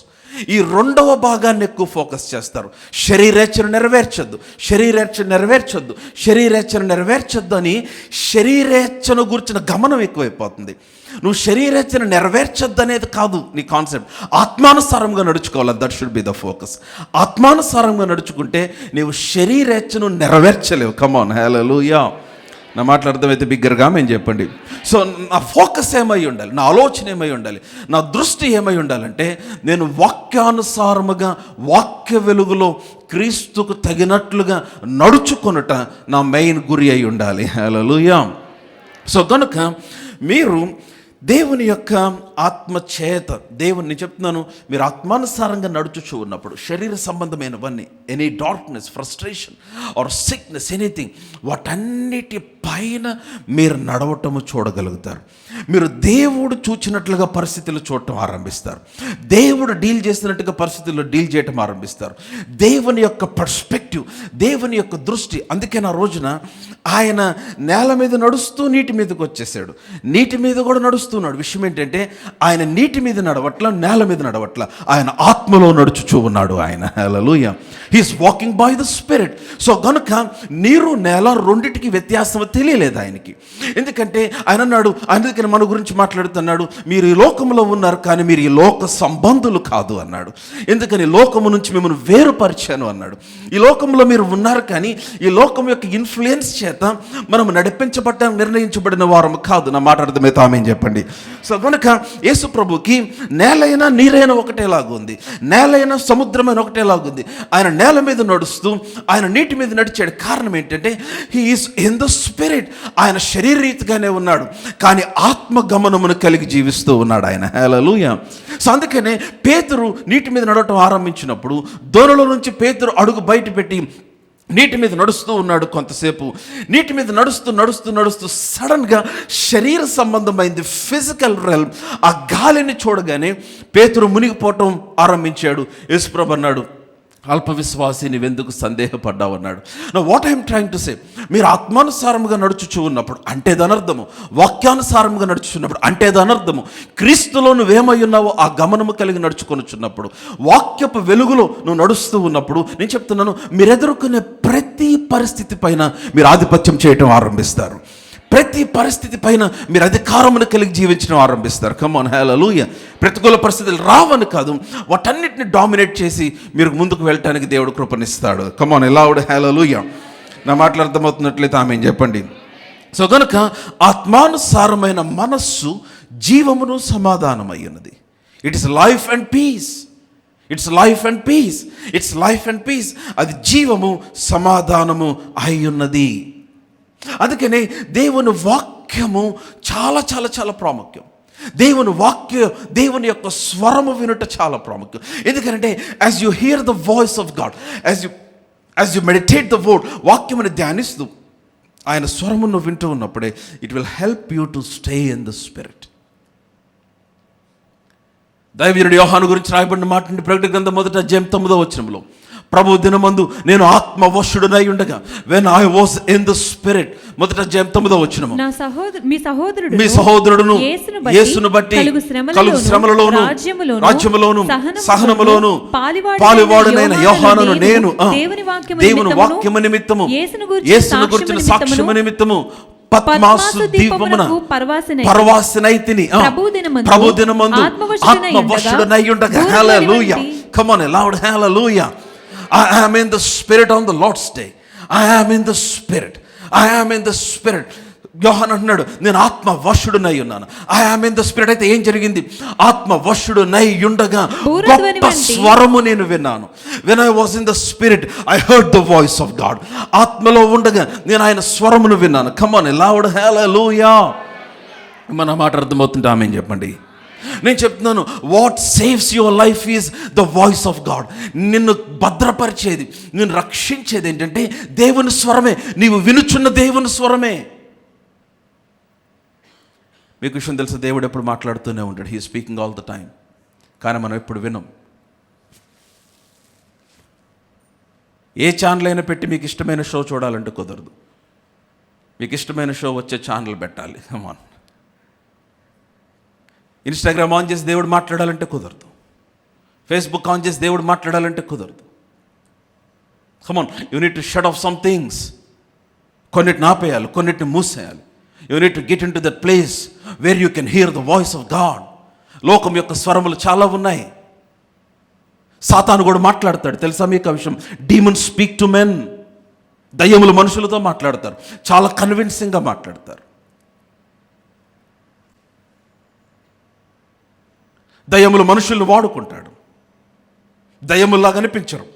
ఈ రెండవ భాగాన్ని ఎక్కువ ఫోకస్ చేస్తారు. శరీరేచ్ఛను నెరవేర్చొద్దు, శరీరేచ్ఛను నెరవేర్చొద్దు, శరీరేచ్ఛను నెరవేర్చొద్దు అని శరీరేచ్ఛను గురించిన గమనం ఎక్కువైపోతుంది. నువ్వు శరీరేచ్ఛను నెరవేర్చొద్దు అనేది కాదు నీ కాన్సెప్ట్. ఆత్మానుసారంగా నడుచుకోవాలి, that should be the focus. ఆత్మానుసారంగా నడుచుకుంటే నీవు శరీరేచ్ఛను నెరవేర్చలేవు. కమాన్, హల్లెలూయా. నా మాటలు అర్థమైతే బిగ్గరగా మేము చెప్పండి. సో నా ఫోకస్ ఏమై ఉండాలి, నా ఆలోచన ఏమై ఉండాలి, నా దృష్టి ఏమై ఉండాలంటే నేను వాక్యానుసారముగా వాక్య వెలుగులో క్రీస్తుకు తగినట్లుగా నడుచుకొనుట నా మెయిన్ గురి అయి ఉండాలి. హల్లెలూయా. సో కనుక మీరు దేవుని యొక్క ఆత్మ చేత, దేవుని చెప్తున్నాను, మీరు ఆత్మానుసారంగా నడుచుచూ ఉన్నప్పుడు శరీర సంబంధమైనవన్నీ, any darkness, frustration or sickness, anything, వాటన్నిటి పైన మీరు నడవటము చూడగలుగుతారు. మీరు దేవుడు చూచినట్లుగా పరిస్థితులు చూడటం ఆరంభిస్తారు. దేవుడు డీల్ చేసినట్టుగా పరిస్థితుల్లో డీల్ చేయటం ఆరంభిస్తారు. దేవుని యొక్క పర్స్పెక్టివ్, దేవుని యొక్క దృష్టి. అందుకే నా రోజున ఆయన నేల మీద నడుస్తూ నీటి మీదకి వచ్చేసాడు, నీటి మీద కూడా నడుస్తున్నాడు. విషయం ఏంటంటే ఆయన నీటి మీద నడవట్ల, నేల మీద నడవట్ల, ఆయన ఆత్మలో నడుచుచూ ఉన్నాడు ఆయన. Hallelujah. He is walking by the spirit. So కనుక నీరు నేల రెండిటికి వ్యత్యాసం తెలియలేదు ఆయనకి. ఎందుకంటే ఆయన అన్నాడు, అందుకని మన గురించి మాట్లాడుతున్నాడు, మీరు ఈ లోకంలో ఉన్నారు కానీ మీరు ఈ లోక సంబంధులు కాదు అన్నాడు. ఎందుకని లోకము నుంచి మిమ్మల్ని వేరుపరిచాను అన్నాడు. ఈ లోకంలో మీరు ఉన్నారు కానీ ఈ లోకం యొక్క ఇన్ఫ్లుయెన్స్ చేత మనం నడిపించబడ్డానికి నిర్ణయించబడిన వారము కాదు. నా మాట అర్థమైతే ఆమేన్ చెప్పండి. సో కనుక యేసు ప్రభుకి నేలైనా నీరైనా ఒకటేలాగా ఉంది, నేలైనా సముద్రమైన ఒకటేలాగుంది. ఆయన నేల మీద నడుస్తూ ఆయన నీటి మీద నడిచాడు. కారణం ఏంటంటే he is in the spirit. ఆయన శరీరరీతిగానే ఉన్నాడు కానీ ఆత్మ గమనమును కలిగి జీవిస్తూ ఉన్నాడు ఆయన. హల్లెలూయా. సో అందుకనే పేతురు నీటి మీద నడవటం ఆరంభించినప్పుడు దోణిలో నుంచి పేతురు అడుగు బయట పెట్టి నీటి మీద నడుస్తూ ఉన్నాడు. కొంతసేపు నీటి మీద నడుస్తూ నడుస్తూ నడుస్తూ సడన్గా శరీర సంబంధమైంది, ఫిజికల్ రెల్మ్, ఆ గాలిని చూడగానే పేతురు మునిగిపోవటం ఆరంభించాడు. యేసుప్రభు అన్నాడు, అల్ప విశ్వాసి నీవెందుకు సందేహపడ్డావు అన్నాడు. నా what I'm trying to say, మీరు ఆత్మానుసారముగా నడుచుచూ ఉన్నప్పుడు అంటే దానర్థము, వాక్యానుసారముగా నడుచుచున్నప్పుడు అంటే దానర్థము, క్రీస్తులో నువ్వేమై ఉన్నావో ఆ గమనము కలిగి నడుచుకొనుచున్నప్పుడు, వాక్యపు వెలుగులో నువ్వు నడుస్తూ ఉన్నప్పుడు, నేను చెప్తున్నాను, మీరు ఎదుర్కొనే ప్రతి పరిస్థితి పైన మీరు ఆధిపత్యం చేయటం ఆరంభిస్తారు. ప్రతి పరిస్థితి పైన మీరు అధికారమును కలిగి జీవించడం ఆరంభిస్తారు. కమాన్, హల్లెలూయా. ప్రతికూల పరిస్థితులు రావని కాదు, వాటన్నిటిని డామినేట్ చేసి మీరు ముందుకు వెళ్ళటానికి దేవుడు కృపనిస్తాడు. కమాన్, ఎలావుడు, హల్లెలూయా. నా మాటలు అర్థమవుతున్నట్లయితే ఆమేన్ చెప్పండి. సో కనుక ఆత్మానుసారమైన మనస్సు జీవమును సమాధానమై ఉన్నది. It is life and peace. It's life and peace. It's life and peace. అది జీవము సమాధానము అయి ఉన్నది. అందుకనే దేవుని వాక్యము చాలా చాలా చాలా ప్రాముఖ్యం. దేవుని యొక్క స్వరము వినుట చాలా ప్రాముఖ్యం. ఎందుకంటే as you here the voice of God, as you meditate the word, వాక్యమును ధ్యానిస్తూ ఆయన స్వరమును వింటూ ఉన్నప్పుడే it will help you to stay in the spirit. దైవజనుడు యోహాను గురించి రాయబడిన మాట నుండి ప్రకటన గ్రంథం 1వ అధ్యాయం 9వ వచనంలో, ప్రభు దినమందు నేను ఆత్మవశుడనై ఉండగా, when I was in the spirit, 1వ అధ్యాయం 9వ వచనము, మీ సహోదరుడును యేసును బట్టి కలుగు శ్రమలలోను రాజ్యములోను సహనములోను పాలువాడునైన యోహానును నేను దేవుని వాక్యము నిమిత్తము యేసును గురించిన సాక్ష్యము నిమిత్తము పద్మాసు దీపమున పరవాసినైతిని. ప్రభు దినమందు ఆత్మవశుడనై ఉండగా, హల్లెలూయా. Come on, a loud hallelujah. I am in the Spirit on the Lord's day. I am in the Spirit. I am in the Spirit. యోహాను అంటున్నాడు, నేను ఆత్మ వశుడునై ఉన్నాను. I am in the spirit. అయితే ఏం జరిగింది? ఆత్మ వశుడునై ఉండగా గొప్ప స్వరము నేను విన్నాను. When I was in the spirit I heard the voice of God. ఆత్మలో ఉండగా నేను ఆయన స్వరమును విన్నాను. కమ్ ఆన్, లౌడ్ హల్లెలూయా. మన మాట అర్థమవుతుంటే ఆమేన్ చెప్పండి. నేను చెప్తున్నాను, what saves your life is the voice of God. నిన్ను భద్రపరిచేది, నిన్ను రక్షించేది ఏంటంటే దేవుని స్వరమే. నీవు వినుచున్న దేవుని స్వరమే. మీకు విషయం తెలుసు, దేవుడు ఎప్పుడు మాట్లాడుతూనే ఉంటాడు. He speaking all the time. కానీ మనం ఎప్పుడు వినం. ఏ ఛానల్ అయినా పెట్టి మీకు ఇష్టమైన షో చూడాలంటే కుదరదు. మీకు ఇష్టమైన షో వచ్చే ఛానల్ పెట్టాలి. కమాన్. ఇన్స్టాగ్రామ్ ఆన్ చేసి దేవుడు మాట్లాడాలంటే కుదరదు. ఫేస్బుక్ ఆన్ చేసి దేవుడు మాట్లాడాలంటే కుదరదు. Come on, you need to shut off some things. కొన్నిటిని ఆపేయాలి, కొన్నిటిని మూసేయాలి. You need to get into that place where you can hear the voice of God. లోకం యొక్క స్వరములు చాలా ఉన్నాయి. సాతాను కూడా మాట్లాడతాడు, తెలుసా మీకు ఆ విషయం? Demons speak to men. దయ్యములు మనుషులతో మాట్లాడతారు, చాలా కన్విన్సింగ్గా మాట్లాడతారు. దయ్యములు మనుషుల్ని వాడుకుంటాడు. దయ్యముల్లా కనిపించరు.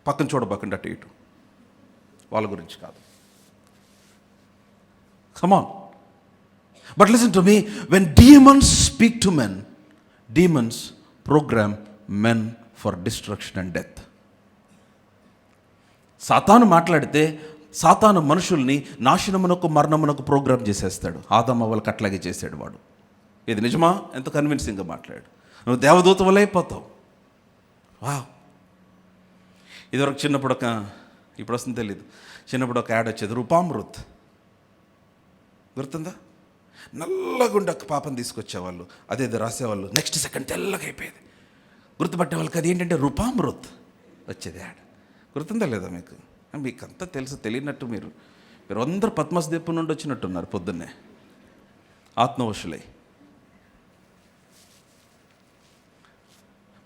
పక్కన చూడబోకండి అటు ఇటు, వాళ్ళ గురించి కాదు. Come on. But listen to me, when demons speak to men, demons program men for destruction and death. సాతాను మాట్లాడితే సాతాను మనుషుల్ని నాశనమునకు మరణమునకు ప్రోగ్రామ్ చేసేస్తాడు. ఆదాము అవ్వలకు అట్లాగే చేశాడు వాడు. ఇది నిజమా? ఎంత కన్విన్సింగ్గా మాట్లాడు. నువ్వు దేవదూత వల్ల అయిపోతావు. వా, ఇదివరకు చిన్నప్పుడు ఇప్పుడు వస్తుంది తెలీదు, చిన్నప్పుడు ఒక యాడ్ వచ్చేది, రూపామృత్. గుర్తుందా? నల్లగుండ ఒక పాపను తీసుకొచ్చేవాళ్ళు, అదేదో రాసేవాళ్ళు, నెక్స్ట్ సెకండ్ తెల్లగా అయిపోయేది. గుర్తుపట్టే వాళ్ళకి అది ఏంటంటే రూపామృత్ వచ్చేది యాడ్. గుర్తుందా లేదా మీకు? మీకు అంతా తెలుసు, తెలియనట్టు మీరు అందరూ పద్మస్దీపం నుండి వచ్చినట్టున్నారు పొద్దున్నే ఆత్మవశులై.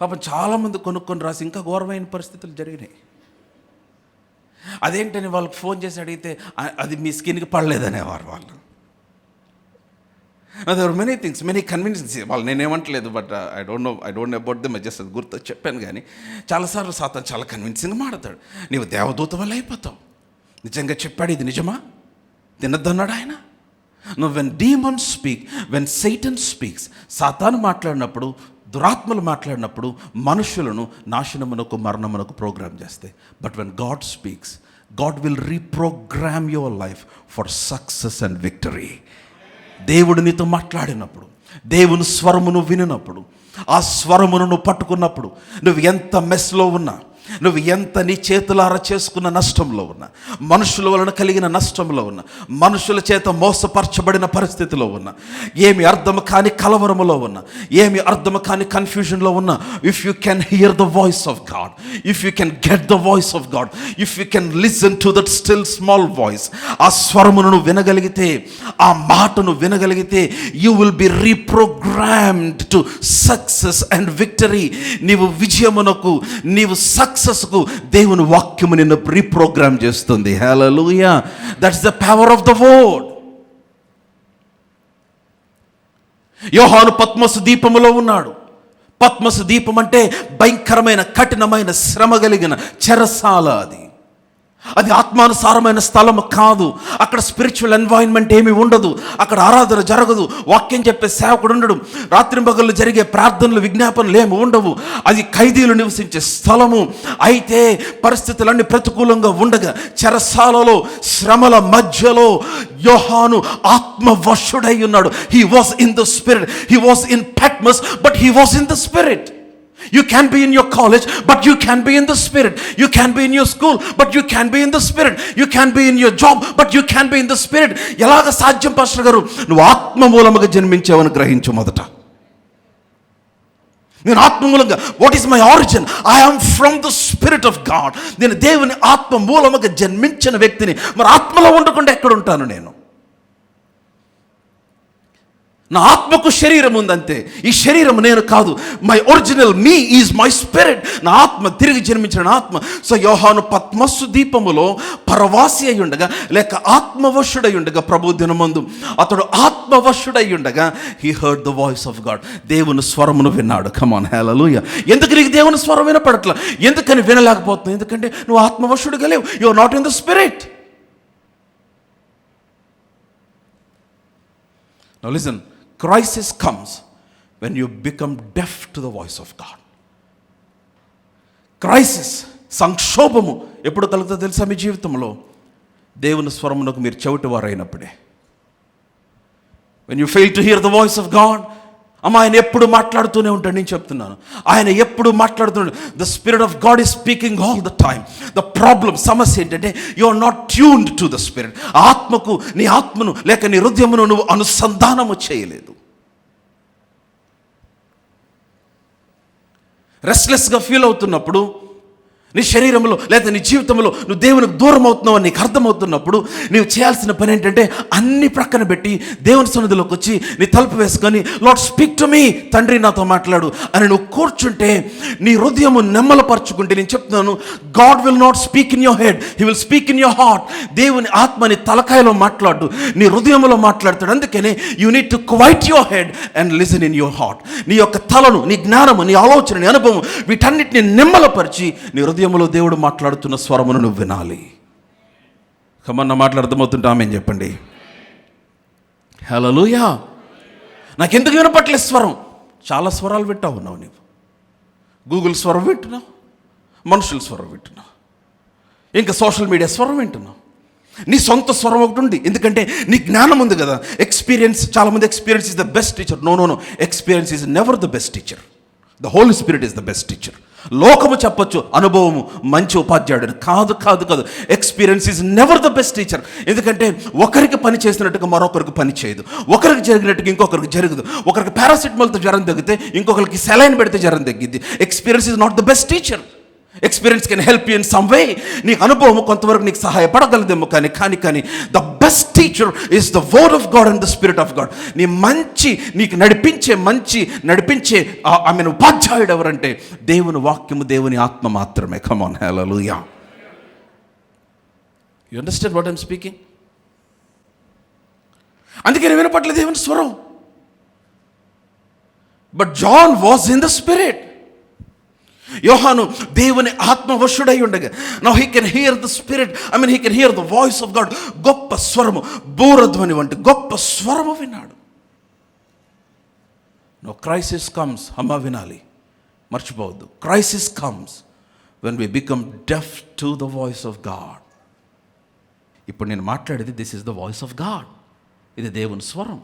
పాపం చాలామంది కొనుక్కొని రాసి ఇంకా ఘోరమైన పరిస్థితులు జరిగినాయి. అదేంటని వాళ్ళకి ఫోన్ చేసి అడిగితే అది మీ స్కిన్కి పడలేదనేవారు వాళ్ళు. there are many things, many conveniences. వాళ్ళు నేనేమంటలేదు, but I don't know about them. Just గుర్తు చెప్పాను. కానీ చాలాసార్లు సాతాను చాలా కన్విన్సింగ్గా మాడతాడు. నీవు దేవదూత వల్ల అయిపోతావు. నిజంగా చెప్పాడు, ఇది నిజమా? తినద్దన్నాడు ఆయన. నువ్వు when demons speak, when సైటన్ speaks, సాతాను మాట్లాడినప్పుడు, దురాత్మలు మాట్లాడినప్పుడు మనుషులను నాశనమునకు మరణమునకు ప్రోగ్రామ్ చేస్తాయి. But when God speaks, God will reprogram your life for success and victory. దేవుడు నీతో మాట్లాడినప్పుడు, దేవుని స్వరమును వినినప్పుడు, ఆ స్వరమును నువ్వు పట్టుకున్నప్పుడు, నువ్వు ఎంత మెస్లో ఉన్నా, నువ్వు ఎంత నీ చేతులారా చేసుకున్న నష్టంలో ఉన్నా, మనుషుల వలన కలిగిన నష్టంలో ఉన్నా, మనుషుల చేత మోసపరచబడిన పరిస్థితిలో ఉన్నా, ఏమి అర్థం కాని కలవరములో ఉన్నా, ఏమి అర్థం కాని కన్ఫ్యూజన్లో ఉన్నా, if you can hear the voice of God, if you can get the voice of God, if you can listen to that still small voice, ఆ స్వరమును వినగలిగితే, ఆ మాటను వినగలిగితే, you will be reprogrammed to success and victory. నీవు విజయమునకు, నీవు సక్సెస్కు దేవుని వాక్యము నిన్ను రీప్రోగ్రామ్ చేస్తుంది. Hallelujah. That's the power of the word. యోహాను పద్మసు దీపములో ఉన్నాడు. పద్మసు దీపం అంటే భయంకరమైన కఠినమైన శ్రమ కలిగిన చెరసాల. అది ఆత్మానుసారమైన స్థలం కాదు. అక్కడ స్పిరిచువల్ ఎన్వైరన్మెంట్ ఏమి ఉండదు. అక్కడ ఆరాధన జరగదు, వాక్యం చెప్పే సేవకుడు ఉండడు, రాత్రింబగళ్ళు జరిగే ప్రార్థనలు విజ్ఞాపనలు ఏమి ఉండవు. అది ఖైదీలు నివసించే స్థలము. అయితే పరిస్థితులన్నీ ప్రతికూలంగా ఉండగా చెరసాలలో శ్రమల మధ్యలో యోహాను ఆత్మవశుడై ఉన్నాడు. He was in the spirit. He was in Patmos, but he was in the spirit. You can be in your college, but you can be in the spirit. You can be in your school, but you can be in the spirit. You can be in your job, but you can be in the spirit. ఎలాగ సాధ్యం pastor గారు? నువ్వు ఆత్మ మూలముగా జన్మించావని గ్రహించు మొదట. నేను ఆత్మ మూలంగా, what is my origin? I am from the spirit of God. నేను దేవుని ఆత్మ మూలముగా జన్మించిన వ్యక్తిని. మరి ఆత్మలో ఉండకుండా ఎక్కడ ఉంటాను నేను? నా ఆత్మకు శరీరం ఉందంతే, ఈ శరీరం నేను కాదు. My original me is my spirit. నా ఆత్మ, తిరిగి జన్మించిన ఆత్మ. సో యోహాను పద్మస్సు దీపములో పరవాసి అయి ఉండగా, లేక ఆత్మవశుడై ఉండగా, ప్రభు దినమందు అతడు ఆత్మవశుడై ఉండగా, he heard the voice of God. దేవుని స్వరమును విన్నాడు. కమ్ ఆన్, హల్లెలూయా. ఎందుకు నీకు దేవుని స్వరం వినపడట్లా? ఎందుకని వినలేకపోతున్నావు? ఎందుకంటే నువ్వు ఆత్మవశుడుగా లేవు. You are not in the spirit. Now listen. Crisis comes when you become deaf to the voice of God. Crisis, సంక్షోభము ఎప్పుడు కలుగుతుందో తెలుసా? మీ జీవితంలో దేవుని స్వరమునకు మీరు చెవిటివారైనప్పుడే. when you fail to hear the voice of God, ఆయన ఎప్పుడు మాట్లాడుతూనే ఉంటాడు. నేను చెప్తున్నాను, ఆయన ఎప్పుడు మాట్లాడుతున్నాడు. The spirit of God is speaking all the time. The problem, సమస్య ఏంటంటే you are not tuned to the spirit. ఆత్మకు, నీ ఆత్మను లేక నీ హృదయమును నువ్వు అనుసంధానము చేయలేదు. రెస్ట్లెస్గా ఫీల్ అవుతున్నప్పుడు, నీ శరీరంలో లేదా నీ జీవితంలో నువ్వు దేవునికి దూరం అవుతున్నావు అని నీకు అర్థమవుతున్నప్పుడు, నీవు చేయాల్సిన పని ఏంటంటే అన్ని ప్రక్కన పెట్టి దేవుని సన్నిధిలోకి వచ్చి నీ తలుపు వేసుకొని, లార్డ్ స్పీక్ టు మీ, తండ్రి నాతో మాట్లాడు అని నువ్వు కూర్చుంటే, నీ హృదయము నెమ్మలపరుచుకుంటే, నేను చెప్తున్నాను, God will not speak in your head, he will speak in your heart. దేవుని ఆత్మ నీ తలకాయలో మాట్లాడు, నీ హృదయంలో మాట్లాడతాడు. అందుకనే you need to quiet your head and listen in your heart. నీ యొక్క తలను, నీ జ్ఞానము, నీ ఆలోచన, నీ అనుభవం, వీటన్నిటిని నెమ్మలపరిచి నీ హృదయంలో దేవుడు మాట్లాడుతున్న స్వరమును నువ్వు వినాలి. కమన్న మాటలు అర్థమవుతుంటే ఆమేన్ చెప్పండి. హల్లెలూయా. నాకెందుకు వినపట్లేదు స్వరం? చాలా స్వరాలు వింటావు ఉన్నావు. నీవు గూగుల్ స్వరం వింటున్నావు, మనుషుల స్వరం వింటున్నావు, ఇంకా సోషల్ మీడియా స్వరం వింటున్నావు. నీ సొంత స్వరం ఒకటి ఉంది. ఎందుకంటే నీ జ్ఞానం ఉంది కదా. ఎక్స్పీరియన్స్, చాలామంది experience is the best teacher. No, experience is never the best teacher. The holy spirit is the best teacher. లోకము చెప్పొచ్చు అనుభవము మంచి ఉపాధ్యాయుడు, కాదు. Experience is never the best teacher. ఎందుకంటే ఒకరికి పని చేసినట్టుగా మరొకరికి పని చేయదు, ఒకరికి జరిగినట్టుగా ఇంకొకరికి జరగదు. ఒకరికి పారాసిటమాల్తో జ్వరం తగ్గితే ఇంకొకరికి సెలైన్ పెడితే జ్వరం తగ్గిద్ది. Experience is not the best teacher. Experience can help you in some way. నీకు అనుభవం కొంతవరకు నీకు సహాయపడగలదేమో, కానీ the best teacher is the word of God and the spirit of God. నీకు నడిపించే ఆమె ఉపాధ్యాయుడు ఎవరంటే దేవుని వాక్యము, దేవుని ఆత్మ మాత్రమే. Come on, hallelujah. You understand what I'm speaking? అందుకే నేను వినపట్లేదు దేవుని స్వరం. But John was in the spirit. యోహాను దేవుని ఆత్మవశుడై ఉండగా, now he can hear the spirit, he can hear the voice of God. గొప్ప స్వరము, బూరధ్వని వంటి గొప్ప స్వరము విన్నాడు. నో క్రైసిస్ కమ్స్, అమ్మ వినాలి, మర్చిపోవద్దు. Crisis comes when we become deaf to the voice of God. ఇప్పుడు నేను మాట్లాడేది this is the voice of God. ఇది దేవుని స్వరం.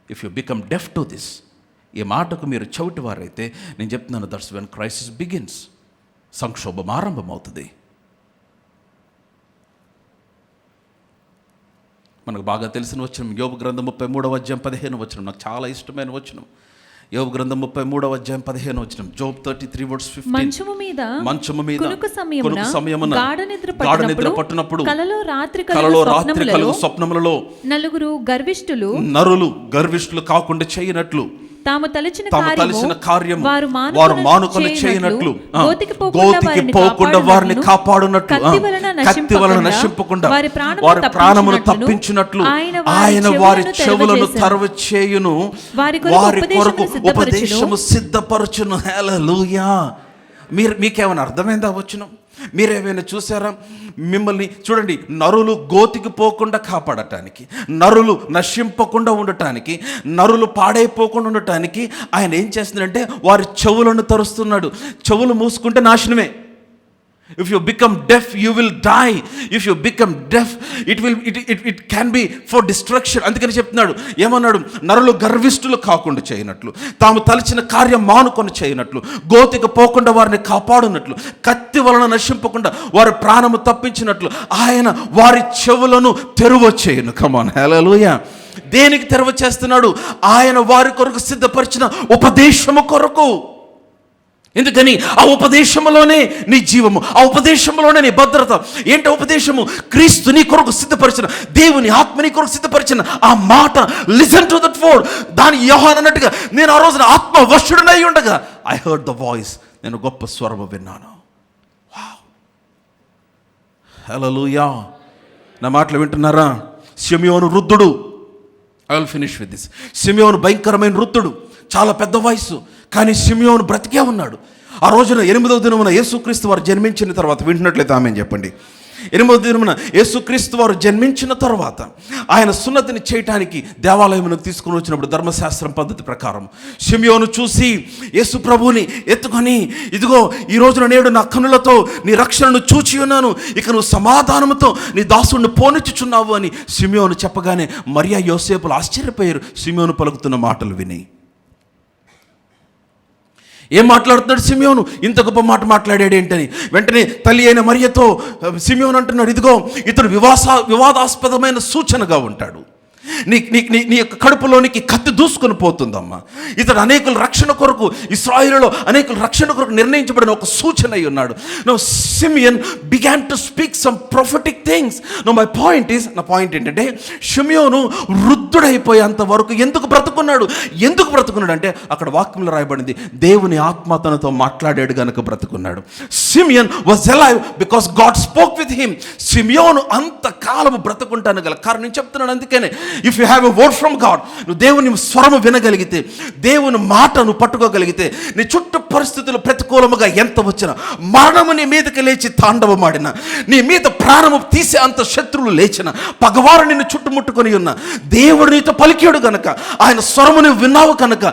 If you become deaf to this, ఈ మాటకు మీరు చెవిటివారైతే, నేను చెప్తున్నాను, దట్స్ వెన్ క్రైసిస్ బిగిన్స్. సంక్షోభం ఆరంభమవుతుంది. మనకు బాగా తెలిసిన వచనం యోబు గ్రంథం 33వ అధ్యాయం 15వ వచనం. నాకు చాలా ఇష్టమైన వచనం. యోబు గ్రంథం 33వ అధ్యాయం 15వ వచనం. జోబ్ 33:15. మంచము మీద కునుకు సమయమున గాఢ నిద్ర పట్టునప్పుడు కలలో రాత్రి కలుగు స్వప్నములలో నరులు గర్విష్ఠులు కాకుండా చేయనట్లు, తాము తలచిన కార్యము వారు మానుకొని చేయనట్లు, గోతికి పోకుండా వారిని కాపాడునట్లు, కత్తి వలన నశింపకుండా వారి ప్రాణమును తప్పించినట్లు, ఆయన వారి చెవులను తెరవ చేయును, వారి కొరకు ఉపదేశము సిద్ధపరచును. హల్లెలూయా. మీకేమైనా అర్థమైందా వచనం? మీరేమైనా చూసారా? మిమ్మల్ని చూడండి, నరులు గోతికి పోకుండా కాపాడటానికి, నరులు నశింపకుండా ఉండటానికి, నరులు పాడైపోకుండా ఉండటానికి ఆయన ఏం చేస్తున్నాడంటే వారి చెవులను తెరుస్తున్నాడు. చెవులు మూసుకుంటే నాశనమే. If you become deaf, you will die. If you become deaf, it can be for destruction. అందుకని చెప్తున్నాడు, ఏమన్నాడు? నరులు గర్విష్ఠులు కాకుండా చేయనట్లు, తాము తలచిన కార్యం మానుకొని చేయనట్లు, గోతికి పోకుండా వారిని కాపాడునట్లు, కత్తి వలన నశింపకుండా వారి ప్రాణము తప్పించినట్లు ఆయన వారి చెవులను తెరువ చేయును. కమ్ ఆన్, హల్లెలూయా. దేనికి తెరవ చేస్తున్నాడు? ఆయన వారి కొరకు సిద్ధపరిచిన ఉపదేశము కొరకు. ఎందుకని ఆ ఉపదేశంలోనే నీ జీవము, ఆ ఉపదేశంలోనే నీ భద్రత. ఏంటి ఉపదేశము? క్రీస్తు నీ కొరకు సిద్ధపరిచిన, దేవుని ఆత్మ నీ కొరకు సిద్ధపరిచిన ఆ మాట. Listen to that word. దాని యోహాను అన్నట్టుగా, నేను ఆ రోజున ఆత్మ వశుడనై ఉండగా ఐ హర్డ్ ద వాయిస్, నేను గొప్ప స్వరము విన్నాను. హల్లెలూయా. నా మాటలు వింటున్నారా? షిమ్యోను వృద్ధుడు. I will finish with this. షిమ్యోను భయంకరమైన వృద్ధుడు, చాలా పెద్ద వయసు, కానీ షిమ్యోను బ్రతికే ఉన్నాడు. ఆ రోజున 8వ దినమున యేసుక్రీస్తు వారు జన్మించిన తర్వాత, వింటున్నట్లయితే ఆమెను చెప్పండి. 8వ దినమున యేసుక్రీస్తు వారు జన్మించిన తర్వాత ఆయన సున్నతిని చేయటానికి దేవాలయమునకు తీసుకుని వచ్చినప్పుడు ధర్మశాస్త్రం పద్ధతి ప్రకారం షిమ్యోను చూసి యేసు ప్రభువుని ఎత్తుకొని, ఇదిగో ఈ రోజున నేడు నా కన్నులతో నీ రక్షణను చూచి ఉన్నాను, ఇక నువ్వు సమాధానముతో నీ దాసుడిని పోనిచ్చుచున్నావు అని షిమ్యోను చెప్పగానే మరియా యోసేపులు ఆశ్చర్యపోయారు షిమ్యోను పలుకుతున్న మాటలు విని. ఏం మాట్లాడుతున్నాడు షిమ్యోను? ఇంత గొప్ప మాట మాట్లాడాడు ఏంటని వెంటనే తల్లి అయిన మరియతో షిమ్యోను అంటున్నాడు, ఇదిగో ఇతడు వివాదాస్పదమైన సూచనగా ఉంటాడు. నీ యొక్క కడుపులోనికి కత్తి దూసుకొని పోతుందమ్మా. ఇతడు అనేకుల రక్షణ కొరకు, ఇశ్రాయేలులో అనేకుల రక్షణ కొరకు నిర్ణయించబడిన ఒక సూచన అయి ఉన్నాడు. No Simeon began to speak some prophetic things. No my point is, నా పాయింట్ ఏంటంటే షిమ్యోను వృద్ధుడైపోయేంత వరకు ఎందుకు బ్రతుకున్నాడు? ఎందుకు బ్రతుకున్నాడు అంటే అక్కడ వాక్యంలో రాయబడింది, దేవుని ఆత్మ తనతో మాట్లాడాడు గనుక బ్రతుకున్నాడు. Simeon was alive because God spoke with him. షిమ్యోను అంతకాలము బ్రతుకుంటాను గల కారణం నేను చెప్తున్నాను. అందుకనే if you have a word from God, నువ్వు దేవుని స్వరము వినగలిగితే, దేవుని మాట నువ్వు పట్టుకోగలిగితే, నీ చుట్టూ పరిస్థితులు ప్రతికూలముగా ఎంత వచ్చినా, మరణము నీ మీదకి లేచి తాండవమాడిన, నీ మీద ప్రాణము తీసే అంత శత్రువులు లేచిన, పగవారు నిన్ను చుట్టుముట్టుకొని ఉన్న, దేవుడు నీతో పలికాడు కనుక, ఆయన స్వరము నువ్వు విన్నావు కనుక,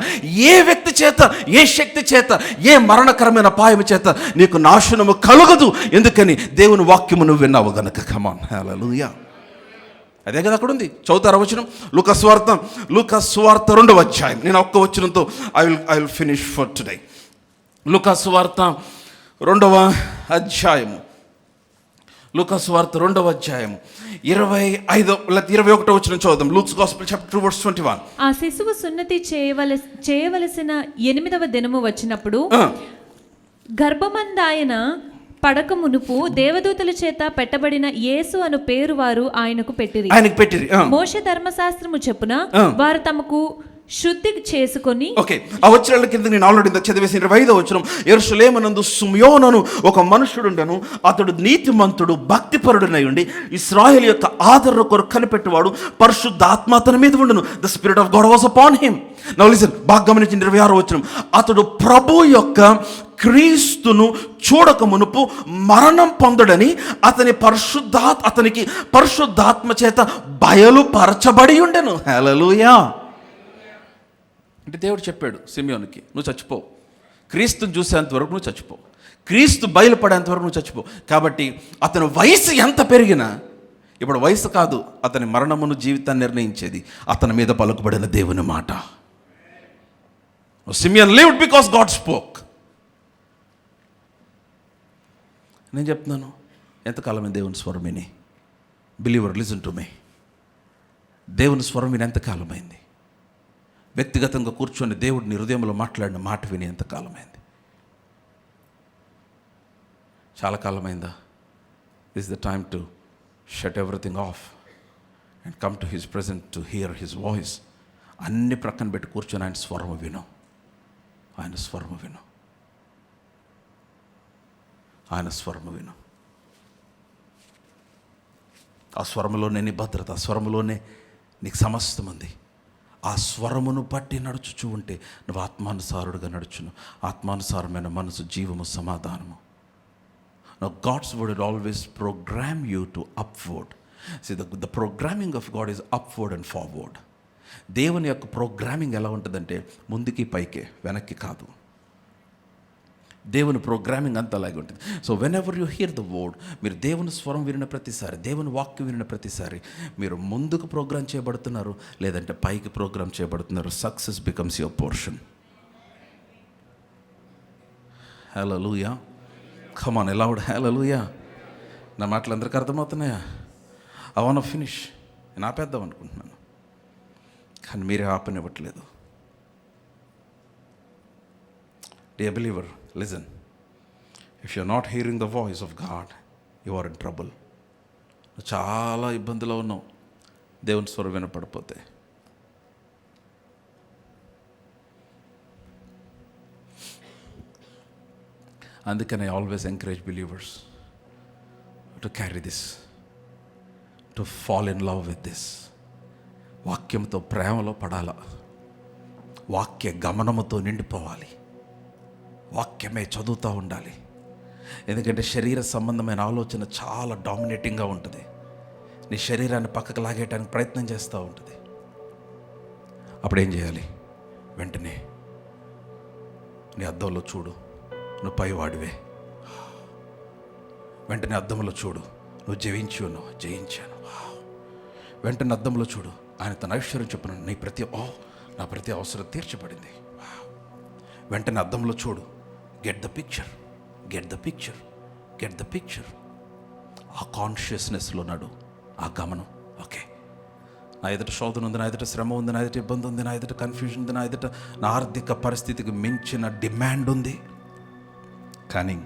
ఏ వ్యక్తి చేత, ఏ శక్తి చేత, ఏ మరణకరమైన అపాయము చేత నీకు నాశనము కలుగదు. ఎందుకని? దేవుని వాక్యము నువ్వు విన్నావు గనుక. కమాన్, హల్లెలూయా. అదే కదా అక్కడ ఉంది. చదువుతారా వచనం? లూకా సువార్త 2వ అధ్యాయం. నేను ఒక్క వచనంతో I will finish for today. లూకా సువార్త 2వ అధ్యాయము. లూకా సువార్త 2వ అధ్యాయము 21వ వచనం చదువుదాం. Luke's gospel chapter 2 verse 21. ఆ శిశువు సున్నతి చేయవలసిన 8వ దినము వచ్చినప్పుడు గర్భమందాయన పడక మునుపు దేవదూతల చేత పెట్టబడిన యేసు అను పేరు వారు ఆయనకు పెట్టిరి. మోషే ధర్మశాస్త్రము చెప్పున వారు తమకు శుద్ధి చేసుకొని. ఓకే, ఆ వచనాల కింద నేను ఆల్రెడీ చదివేసిన 25వ వచనం. యెరూషలేమునందు షిమ్యోను ఒక మనుషుడుండెను, అతడు నీతిమంతుడు, భక్తిపరుడునై ఉండి ఇశ్రాయేలు యొక్క ఆదరణ కొరకు కనిపెట్టువాడు, పరిశుద్ధాత్మ అతని మీద ఉండును. The spirit of God was upon him. Now listen, బాగా గమనించిన 26వ వచనం. అతడు ప్రభు యొక్క క్రీస్తును చూడక మునుపు మరణం పొందడని అతనికి పరిశుద్ధాత్మ చేత బయలుపరచబడి ఉండెను. హల్లెలూయా. అంటే దేవుడు చెప్పాడు షిమ్యోనుకి, నువ్వు చచ్చిపో, క్రీస్తుని చూసేంత వరకు నువ్వు చచ్చిపో, క్రీస్తు బయలుపడేంత వరకు నువ్వు చచ్చిపో. కాబట్టి అతని వయసు ఎంత పెరిగినా, ఇప్పుడు వయసు కాదు అతని మరణమును జీవితాన్ని నిర్ణయించేది, అతని మీద పలుకుబడిన దేవుని మాట. షిమ్యోన్ లివ్డ్ బికాస్ గాడ్ స్పోక్. నేను చెప్తున్నాను, ఎంతకాలమే దేవుని స్వరం విని, బిలీవర్ లిసన్ టు మీ, దేవుని స్వరం విని ఎంతకాలమైంది? వ్యక్తిగతంగా కూర్చొని దేవుడిని హృదయంలో మాట్లాడిన మాట విని ఎంతకాలమైంది? చాలా కాలమైందా? This the time to shut everything off and come to his present to hear his voice. అన్ని ప్రక్కన పెట్టి కూర్చొని ఆయన స్వరము విను, ఆయన స్వరము విను, ఆయన స్వరము విను. ఆ స్వరములోనే నీ భద్రత, ఆ స్వరములోనే నీకు సమస్తం ఉంది. ఆ స్వరమును బట్టి నడుచుచూ ఉంటే నువ్వు ఆత్మానుసారుడుగా నడుచును. ఆత్మానుసారమైన మనసు జీవము, సమాధానము. Now God's word will always program you to upward. See, the programming of God is upward and forward. దేవుని యొక్క ప్రోగ్రామింగ్ ఎలా ఉంటుందంటే ముందుకి పైకే, వెనక్కి కాదు. దేవుని ప్రోగ్రామింగ్ అంతా అలాగే ఉంటుంది. So when ever you here the word, మీరు దేవుని స్వరం వినిన ప్రతిసారి, దేవుని వాక్యం వినిన ప్రతిసారి మీరు ముందుకు ప్రోగ్రామ్ చేయబడుతున్నారు, లేదంటే పైకి ప్రోగ్రామ్ చేయబడుతున్నారు. Success becomes your portion. Hallelujah. Come on loud hallelujah. నా మాటలు అందరికీ అర్థమవుతున్నాయా? I want to finish. నేను ఆపేద్దాం అనుకుంటున్నాను, కానీ మీరే ఆపనివ్వట్లేదు. Dear believer, listen. If you're not hearing the voice of God, you are in trouble. చాలా ఇబ్బందిలో ఉన్నావు దేవుని స్వరం వినపడిపోతే. అందుకని I always encourage believers to carry this, to fall in love with this. వాక్యంతో ప్రేమలో పడాల, వాక్య గమనముతో నిండిపోవాలి, వాక్యమే చదువుతూ ఉండాలి. ఎందుకంటే శరీర సంబంధమైన ఆలోచన చాలా డామినేటింగ్గా ఉంటుంది. నీ శరీరాన్ని పక్కకు లాగేయడానికి ప్రయత్నం చేస్తూ ఉంటుంది. అప్పుడేం చేయాలి? వెంటనే నీ అద్దంలో చూడు, నువ్వు పైవాడివే. వెంటనే అద్దంలో చూడు, నువ్వు జయించాను. వెంటనే అద్దంలో చూడు, ఆయన తన ఐశ్వర్యం చొప్పున నా ప్రతి అవసరం తీర్చబడింది. వెంటనే అద్దంలో చూడు, గెట్ ద పిక్చర్. ఆ కాన్షియస్నెస్లో నడు, ఆ గమనం. ఓకే, నా ఎదుట శోధన ఉంది, నా ఎదుట శ్రమ ఉంది, నా ఎదుట ఇబ్బంది ఉంది, నా ఎదుట కన్ఫ్యూజన్ ఉంది, నా ఎదుట నా ఆర్థిక పరిస్థితికి మించిన డిమాండ్ ఉంది. కానీ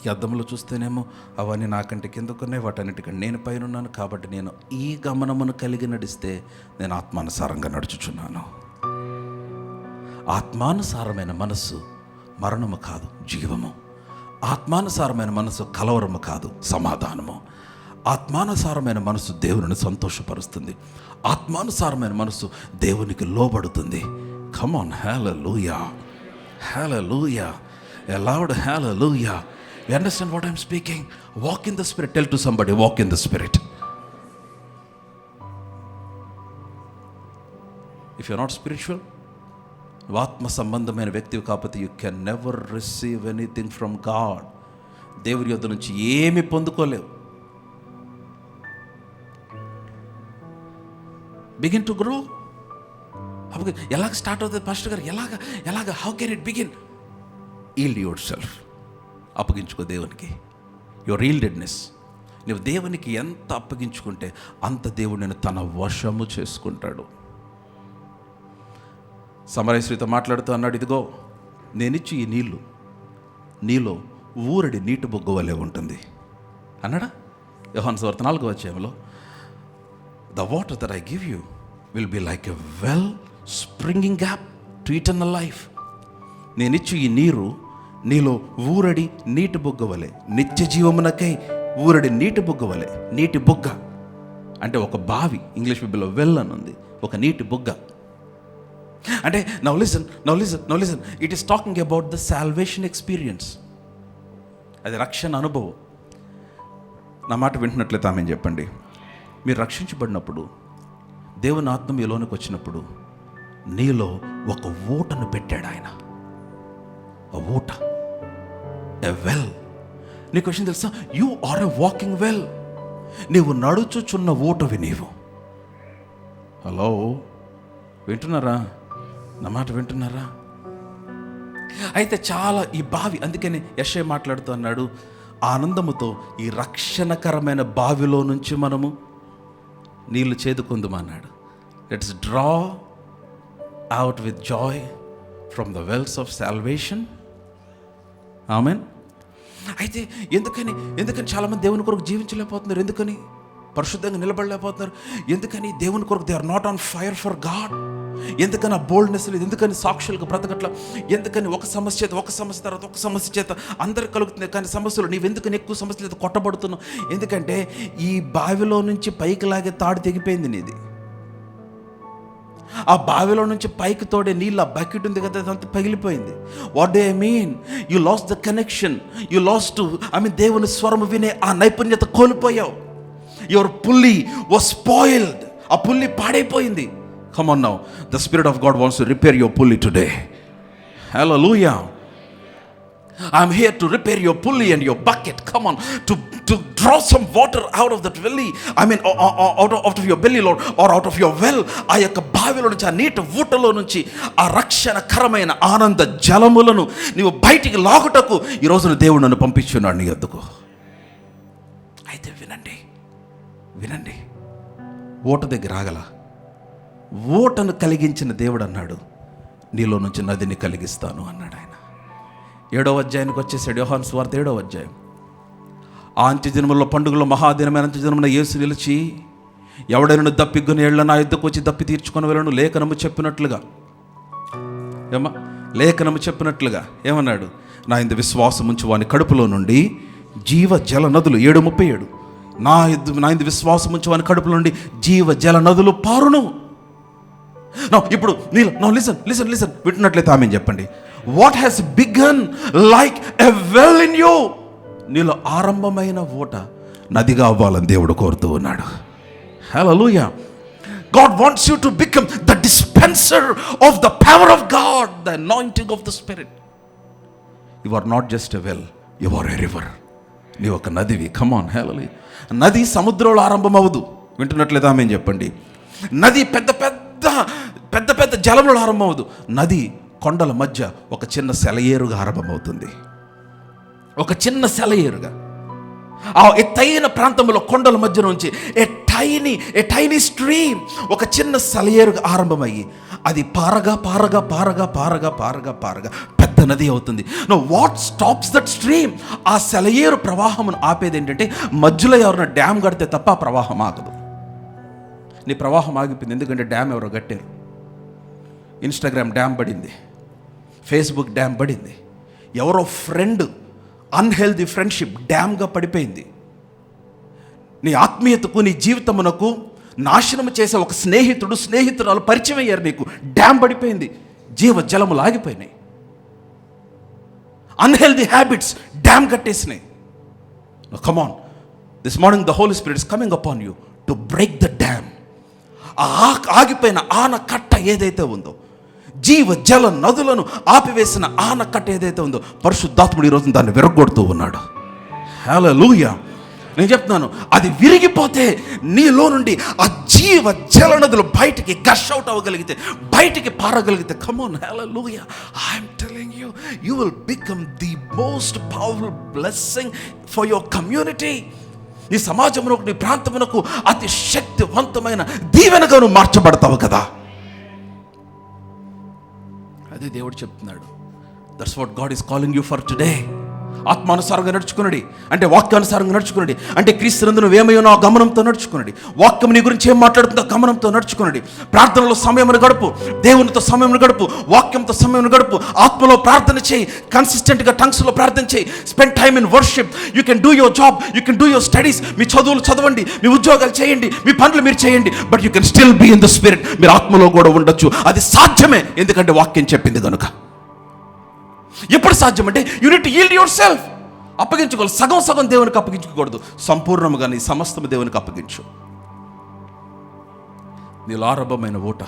ఈ అద్దంలో చూస్తేనేమో అవన్నీ నాకంటే కిందకున్నాయి, వాటన్నిటికంటే నేను పైన ఉన్నాను. కాబట్టి నేను ఈ గమనమును కలిగి నడిస్తే నేను ఆత్మానుసారంగా నడుచుచున్నాను. ఆత్మానుసారమైన మనస్సు మరణము కాదు, జీవము. ఆత్మానుసారమైన మనసు కలవరము కాదు, సమాధానము. ఆత్మానుసారమైన మనసు దేవుని సంతోషపరుస్తుంది. ఆత్మానుసారమైన మనసు దేవునికి లోబడుతుంది. Come on, hallelujah, hallelujah, a loud hallelujah. You understand what I'm speaking? Walk in the Spirit. Tell to somebody, walk in the Spirit. If you're not spiritual, ఆత్మ సంబంధమైన వ్యక్తివి కాకపోతే you can never receive anything from God. దేవుని యొద్ద నుంచి ఏమి పొందుకోలేవు. Begin to grow. ఎలాగ start అవుతుంది పాస్టర్ గారు? ఎలాగ how can it begin? Yield yourself. అప్పగించుకో దేవునికి. Your yieldedness. నువ్వు దేవునికి ఎంత అప్పగించుకుంటే అంత దేవుడు నేను తన వశము చేసుకుంటాడు. సమరయస్త్రీతో మాట్లాడుతూ అన్నాడు, ఇదిగో నేనిచ్చి ఈ నీళ్ళు నీలో ఊరడి నీటి బొగ్గు వలె ఉంటుంది అన్నాడా? యోహాను సువార్త 4వ అధ్యాయంలో, the water that I give you will be like a well springing gap to eternal life. నేనిచ్చి ఈ నీరు నీలో ఊరడి నీటి బొగ్గ వలె, నిత్య జీవమునకై ఊరడి నీటి బొగ్గ వలె. నీటి బొగ్గ అంటే ఒక బావి, ఇంగ్లీష్ బైబిల్లో వెల్ అని ఉంది, ఒక నీటి బొగ్గ. అంటే now listen, it is talking about the salvation experience. అది రక్షణ అనుభవం. నా మాట వింటున్నట్లయితే ఆమె చెప్పండి, మీరు రక్షించబడినప్పుడు దేవుని ఆత్మ మీలోనికి వచ్చినప్పుడు నీలో ఒక ఊటను పెట్టాడు ఆయన. A water, a well. నీ క్వశ్చన్ తెలుసా? You are a walking well. నీవు నడుచుచున్న ఊటవి నీవు. హలో, వింటున్నారా? నా మాట వింటున్నారా? అయితే చాలా ఈ బావి, అందుకని యెషయా మాట్లాడుతూ అన్నాడు, ఆనందముతో ఈ రక్షణకరమైన బావిలో నుంచి మనము నీళ్లు చేదుకుందామన్నాడు. Let's draw out with joy from the wells of salvation. Amen. అయితే ఎందుకని చాలామంది దేవుని కొరకు జీవించలేకపోతున్నారు? ఎందుకని పరిశుద్ధంగా నిలబడలేకపోతున్నారు? ఎందుకని దేవుని కొరకు they are not on fire for God? ఎందుకని ఆ బోల్డ్నెస్ లేదు? ఎందుకని సాక్షులకు బ్రతకట్ల? ఎందుకని ఒక సమస్య తర్వాత ఒక సమస్య చేత అందరికి కలుగుతుంది, కానీ సమస్యలు నీవెందుకని ఎక్కువ సమస్యల చేత కొట్టబడుతున్నావు? ఎందుకంటే ఈ బావిలో నుంచి పైకి లాగే తాడు తెగిపోయింది నీది. ఆ బావిలో నుంచి పైకి తోడే నీళ్ళు, ఆ బకెట్ ఉంది కదా, అదంతా పగిలిపోయింది. What do I mean? You lost the connection. You lost దేవుని స్వరం వినే ఆ నైపుణ్యత కోల్పోయావు. Your pulley was spoiled. ఆ పుల్లి పాడైపోయింది. Come on now, the spirit of God wants to repair your pulley today. Hallelujah. I'm here to repair your pulley and your bucket. Come on, to draw some water out of that belly. Out of your belly, Lord, or out of your well. ఆ యొక్క బావిలో నుంచి, ఆ నీటి ఊటలో నుంచి ఆ రక్షణకరమైన ఆనంద జలములను నీవు బయటికి లాగుటకు ఈ రోజున దేవుడు నన్ను పంపించున్నాడు నీ వద్దకు. అయితే వినండి, ఊట దగ్గర ఆగల. ఊటను కలిగించిన దేవుడు అన్నాడు, నీలో నుంచి నదిని కలిగిస్తాను అన్నాడు ఆయన. 7వ అధ్యాయానికి వచ్చేసాడు. యోహాను సువార్త 7వ అధ్యాయం. ఆ అంత్యదినములలో పండుగలో మహాదినమైన అంత్యదినమున యేసు నిలిచి, ఎవడైనా దప్పిగ్గుని ఏళ్ళ నా యుద్ధకు వచ్చి దప్పి తీర్చుకొని వెళ్ళను, లేఖనము చెప్పినట్లుగా. లేఖనము చెప్పినట్లుగా ఏమన్నాడు? నా ఇందు విశ్వాసం ఉంచి వాని కడుపులో నుండి జీవ జల నదులు. 7:37. నా ఇందు విశ్వాసం ఉంచి వాని కడుపులో నుండి జీవ జల నదులు పారును. ఇప్పుడు లిసన్ వింటున్నట్లయితే ఆమె చెప్పండి. What has began like a well in you. నీలో ఆరంభమైన ఓట నదిగా అవ్వాలని దేవుడు కోరుతూ ఉన్నాడు. హల్లెలూయా. God wants you to become the dispenser of the power of God, the anointing of the Spirit. You are not just a well, you are a river. నీ ఒక నదివి. Come on, hallelujah. నది సముద్రంలో ఆరంభం అవ్వదు. వింటున్నట్లేదా ఆమె చెప్పండి. నది పెద్ద పెద్ద జలంలో ఆరంభం అవ్వదు. నది కొండల మధ్య ఒక చిన్న సెలయేరుగా ఆరంభమవుతుంది. ఒక చిన్న సెలయేరుగా ఆ ఎత్తైన ప్రాంతంలో కొండల మధ్య నుంచి ఏ టైనీ స్ట్రీమ్, ఒక చిన్న సెలయేరుగా ఆరంభమయ్యి అది పారగా పెద్ద నది అవుతుంది. What stops that stream? ఆ సెలయేరు ప్రవాహమును ఆపేది ఏంటంటే మధ్యలో ఎవరైనా డ్యామ్ కడితే తప్ప ఆ ప్రవాహం ఆగదు. నీ ప్రవాహం ఆగిపోయింది ఎందుకంటే డ్యామ్ ఎవరో కట్టారు. ఇన్స్టాగ్రామ్ డ్యామ్ పడింది, ఫేస్బుక్ డ్యామ్ పడింది, ఎవరో ఫ్రెండ్ అన్హెల్దీ ఫ్రెండ్షిప్ డ్యామ్గా పడిపోయింది. నీ ఆత్మీయతకు, నీ జీవితమునకు నాశనం చేసే ఒక స్నేహితురాలు పరిచయం అయ్యారు, నీకు డ్యామ్ పడిపోయింది, జీవ జలములు ఆగిపోయినాయి. అన్హెల్దీ హ్యాబిట్స్ డ్యామ్ కట్టేసినాయి. Come on, this morning the holy spirit is coming upon you to break the dam. ఆగిపోయిన ఆనకట్ట ఏదైతే ఉందో, జీవ జల నదులను ఆపివేసిన ఆనకట్ట ఏదైతే ఉందో, పరిశుద్ధాత్ముడు ఈరోజు దాన్ని విరగొడుతూ ఉన్నాడు. హల్లెలూయా. నేను చెప్తున్నాను, అది విరిగిపోతే నీలో నుండి ఆ జీవ జల నదులు బయటికి గష్ అవుట్ అవ్వగలిగితే, బయటికి పారగలిగితే, come on, hallelujah, I'm telling you, you will become the most powerful blessing for your community. ఈ సమాజంలో, నీ ప్రాంతమునకు అతి శక్తివంతమైన దీవెనగా నువ్వు మార్చబడతావు కదా. అదే దేవుడు చెప్తున్నాడు. That's what God is calling you for today. ఆత్మానుసారంగా నడుచుకున్నాడు అంటే వాక్యానుసారంగా నడుచుకున్నాడు అంటే క్రీస్తునందు నువ్వేమయ్యో ఆ గమనంతో నడుచుకున్నాడు. వాక్యం నీ గురించి ఏం మాట్లాడుతుందో గమనంతో నడుచుకున్నాడు. ప్రార్థనలో సమయం గడుపు, దేవునితో సమయం గడుపు, వాక్యంతో సమయం గడుపు, ఆత్మలో ప్రార్థన చేయి, కన్సిస్టెంట్గా టంగ్స్లో ప్రార్థన చేయి. Spend time in worship. You can do your job, you can do your studies. మీ చదువులు చదవండి, మీ ఉద్యోగాలు చేయండి, మీ పనులు మీరు చేయండి, but you can still be in the spirit. మీరు ఆత్మలో కూడా ఉండొచ్చు. అది సాధ్యమే, ఎందుకంటే వాక్యం చెప్పింది కనుక. ఎప్పుడు సాధ్యం అంటే you need to yield yourself. అప్పగించుకోవాలి. సగం దేవునికి అప్పగించుకోకూడదు, సంపూర్ణముగా నీ సమస్తము దేవునికి అప్పగించు. నీలో ఆరంభమైన ఓట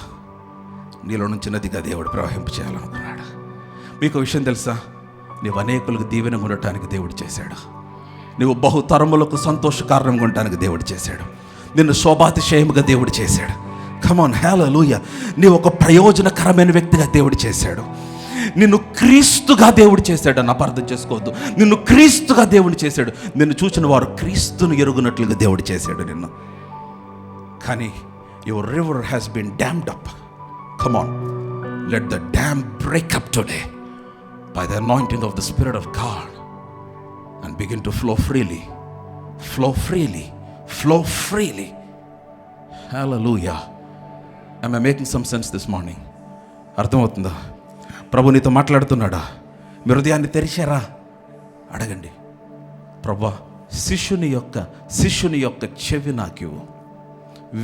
నీలో నుంచి నదిగా దేవుడు ప్రవహింపు చేయాలనుకున్నాడు. మీకు విషయం తెలుసా? నీవు అనేకులకు దీవెనగా ఉండటానికి దేవుడు చేశాడు. నువ్వు బహుతరములకు సంతోషకారణంగా ఉండటానికి దేవుడు చేశాడు. నిన్ను శోభాతిశయముగా దేవుడు చేశాడు. కమ్ ఆన్, హల్లెలూయా. నీవు ఒక ప్రయోజనకరమైన వ్యక్తిగా దేవుడు చేశాడు. నిన్ను క్రీస్తుగా దేవుడు చేశాడు అని అపార్థం చేసుకోవద్దు. నిన్ను క్రీస్తుగా దేవుడు చేశాడు. నిన్ను చూసిన వారు క్రీస్తును ఎరుగునట్లుగా దేవుడు చేశాడు నిన్ను. కానీ your river has been dammed up. Come on, let the dam break up today by the anointing of the spirit of God and begin to flow freely. Hallelujah. Am I making some sense this morning? అర్థమవుతుందా? ప్రభు నీతో మాట్లాడుతున్నాడా? మీ హృదయాన్ని తెరిచారా? అడగండి, ప్రభా శిష్యుని యొక్క చెవి నాకివ్వు,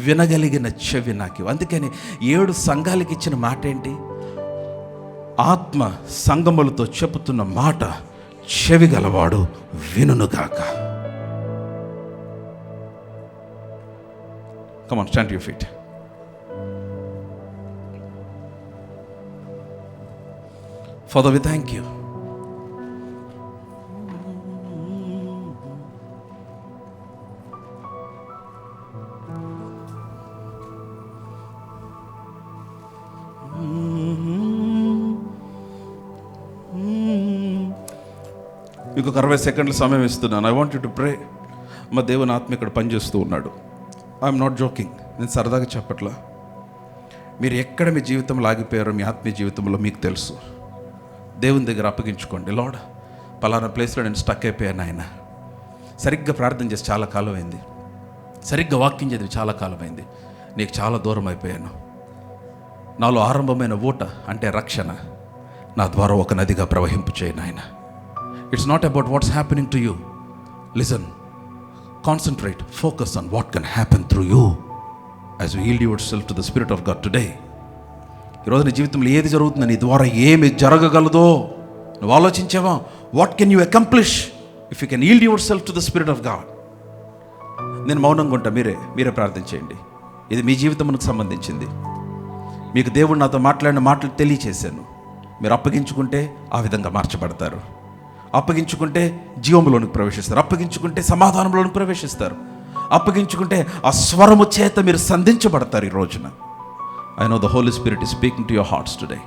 వినగలిగిన చెవి నాకివ్వు. అందుకని 7 సంఘాలకి ఇచ్చిన మాట ఏంటి? ఆత్మ సంగములతో చెబుతున్న మాట చెవి గలవాడు వినుగాక. Come on, stand to your feet. Father, we thank you. మీకు ఒక 60 సెకండ్ల సమయం ఇస్తున్నాను. I want you to pray. మా దేవుని ఆత్మ ఇక్కడ పనిచేస్తూ ఉన్నాడు. I'm not joking. నేను సరదాగా చెప్పట్లా. మీరు ఎక్కడ మీ జీవితంలో ఆగిపోయారో మీ ఆత్మీయ జీవితంలో మీకు తెలుసు. దేవుని దగ్గర అప్పగించుకోండి. లార్డ్, పలానా ప్లేస్లో నేను స్టక్ అయిపోయాను ఆయన. సరిగ్గా ప్రార్థన చేసి చాలా కాలం అయింది, సరిగ్గా వాక్యం చదివి చాలా కాలం అయింది, నీకు చాలా దూరం అయిపోయాను. నాలో ఆరంభమైన ఊట అంటే రక్షణ నా ద్వారా ఒక నదిగా ప్రవహింపు చేయను ఆయన. It's not about what's happening to you. Listen, concentrate, focus on what can happen through you as you yield your self to the spirit of God today. ఈరోజు నీ జీవితంలో ఏది జరుగుతుందో, నీ ద్వారా ఏమి జరగగలదో నువ్వు ఆలోచించావా? What can you accomplish if you can yield your self to the spirit of God. నేను మౌనంగా ఉంటా, మీరే ప్రార్థన చేయండి. ఇది మీ జీవితమునకు సంబంధించింది. మీకు దేవుడు నాతో మాట్లాడిన మాటలు తెలియచేశాను. మీరు అప్పగించుకుంటే ఆ విధంగా మార్చబడతారు. అప్పగించుకుంటే జీవంలోనికి ప్రవేశిస్తారు. అప్పగించుకుంటే సమాధానంలోనికి ప్రవేశిస్తారు. అప్పగించుకుంటే ఆ స్వరము చేత మీరు సంధించబడతారు. ఈ రోజున I know the Holy Spirit is speaking to your hearts today.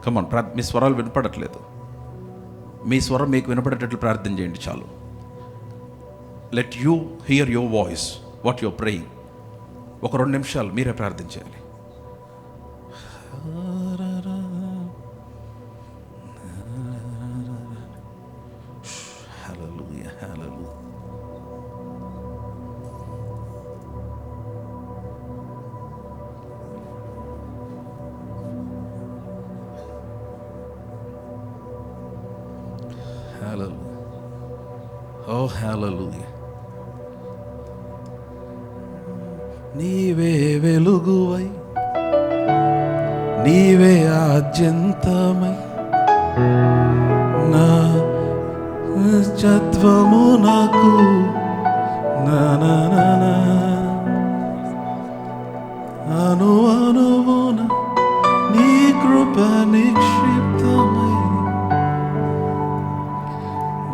Come on, మీ స్వరాలు వినపడట్లేదు. మీ స్వరం మీకు వినపడేటట్లు ప్రార్థన చేయండి చాలు. Let you hear your voice, what you're praying. ఒక 2 నిమిషాలు మీరే ప్రార్థన చేయాలి. Hallelujah, hallelujah. Hallelujah. Oh, hallelujah. నీవే వెలుగువై, నీవే ఆద్యంతమై, నా చత్వము నాకు అను అనువున నీ కృప నిక్షిప్తమై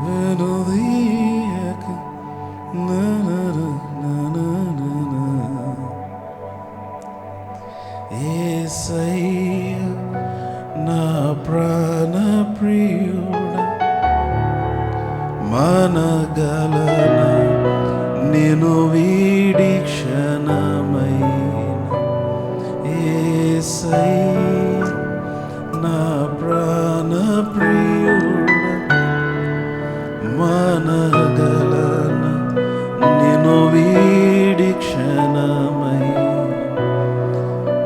వెనుదీయక యేసయ్య నా ప్రాణ ప్రియుడా, మనగలన నిను వీడి క్షణమైన యేసయ్య నా ప్రాణ ప్రియుడా, మనగలన నిను వీడి క్షణమై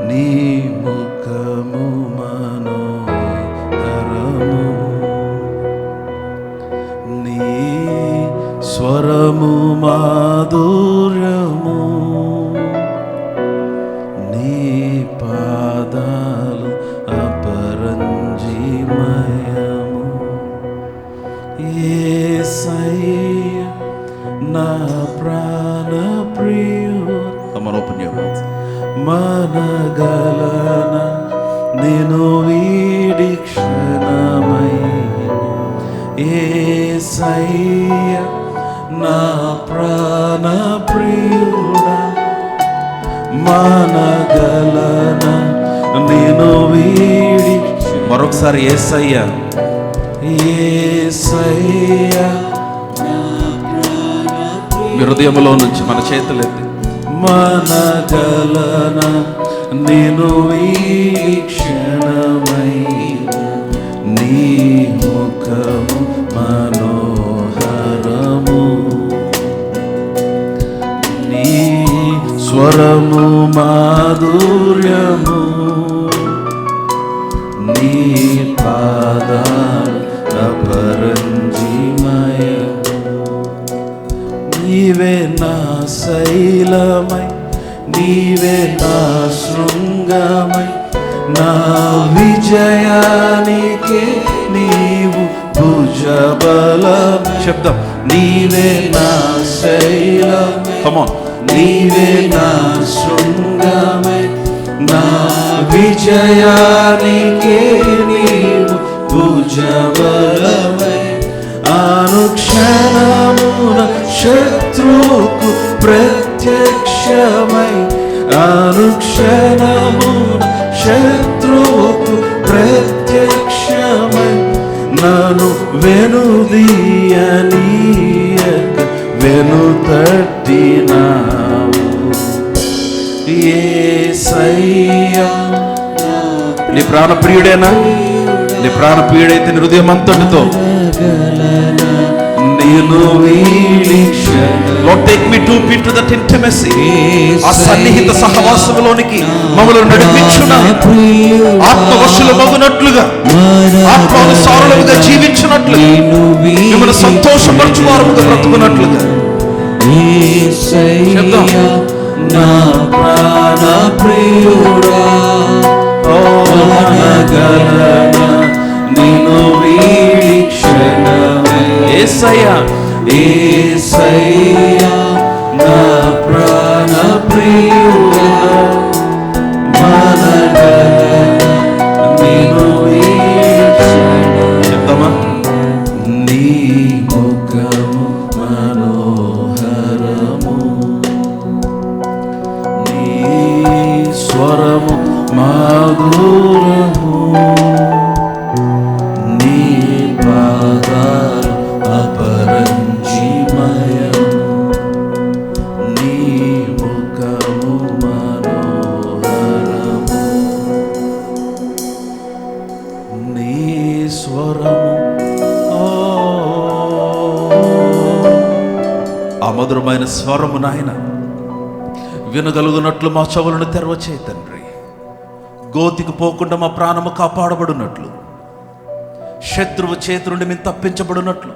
నీ ముఖము మనోహరము, నీ స్వరము మాధుర్యము, నీ పాదాలు అపరంజిమయము. యేసయ్య నా ప్రాణ ప్రియుడా, come on, open your mouth. మనగలన నిను వీడి క్షణమై యేసయ్య నా ప్రాణ ప్రియుడా, మనగలన నిను వీడి. మరొకసారి యేసయ్య, యేసయ్య. మీ హృదయంలో నుంచి మన చేతులెత్తి మనగలన నిను వీక్షణమై నీ ముఖము మనోహరము, నీ స్వరము మాధుర్యము, నీ పాదాలు అపరంజిమయము. నీవే నా శైలమై, నీవే నా శృంగమై, నా విజయానికే నీవు భుజబలం. శబ్దం. నీవే నా శైలమై, come on, నీవే నా శృంగమై, నా విజయానికే నీవు భుజబలమై. అనుక్షణమున శత్రువుకు ప్రత్యక్షమై, అనుక్షణమున శత్రువుకు ప్రత్యక్షమై, నన్ను వెనుదీయనీయక వెనుతట్టినావు యేసయ్యా. నీ ప్రాణప్రియుడేనా? నీ ప్రాణప్రియుడైతే నీ హృదయం అంతటితో నేను Lord, take me deep into that intimacy. ఆ సన్నిహిత సహవాసములోనికి మమ్మల్ని నడిపించున ఆత్మవశులు మగునట్లుగా ఆత్మానుసారులుగా జీవించినట్లుగా మిమ్మల్ని సంతోషపరచువారుగా బ్రతుకున్నట్లుగా నా ప్రాణ ప్రియుడా నిన్ను వీక్షణమే యేసయ్యా యేసయ్యా నా ప్రాణ ప్రియుడా నిన్ను చెప్తామా? నీ ముఖము మనోహరము నీ స్వరము మాధురము నీ పాదాలు అపరంజిమయం నీ ముఖము మనోహరము నీ స్వరము ఆ మధురమైన స్వరము నాయన వినగలుగునట్లు మా చెవులను తెరవచేయి తండ్రి. గోతికి పోకుండా మా ప్రాణము కాపాడబడినట్లు, శత్రువు చేతి నుండి మేము తప్పించబడినట్లు,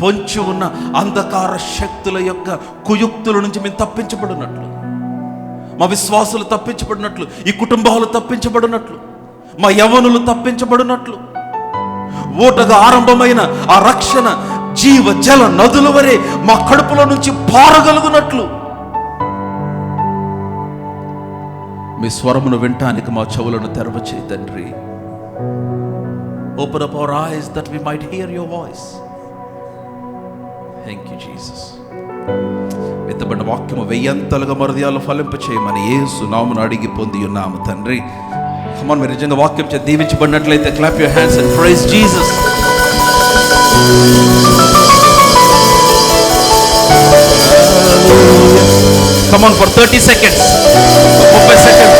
పొంచి ఉన్న అంధకార శక్తుల యొక్క కుయుక్తుల నుంచి మేము తప్పించబడినట్లు, మా విశ్వాసులు తప్పించబడినట్లు, ఈ కుటుంబాలు తప్పించబడినట్లు, మా యవ్వనులు తప్పించబడినట్లు, ఓటగా ఆరంభమైన ఆ రక్షణ జీవ జల నదుల వరే మా కడుపులో నుంచి పారగలుగునట్లు మీ స్వరమును వినటానికి మా చెవులను తెరవచేయి తండ్రి. Open up our eyes that we might hear your voice. Thank you, Jesus. విత్తబడిన వాక్యము వెయ్యంతలుగా మరుదయాలు ఫలింప చేయమని యేసు నామమున అడిగి పొంది ఉన్నాము తండ్రి. Come on, మీరు నిజంగా వాక్యం చే దీవించబడినట్లయితే clap your hands and praise Jesus. Come on for 30 seconds. 30 seconds.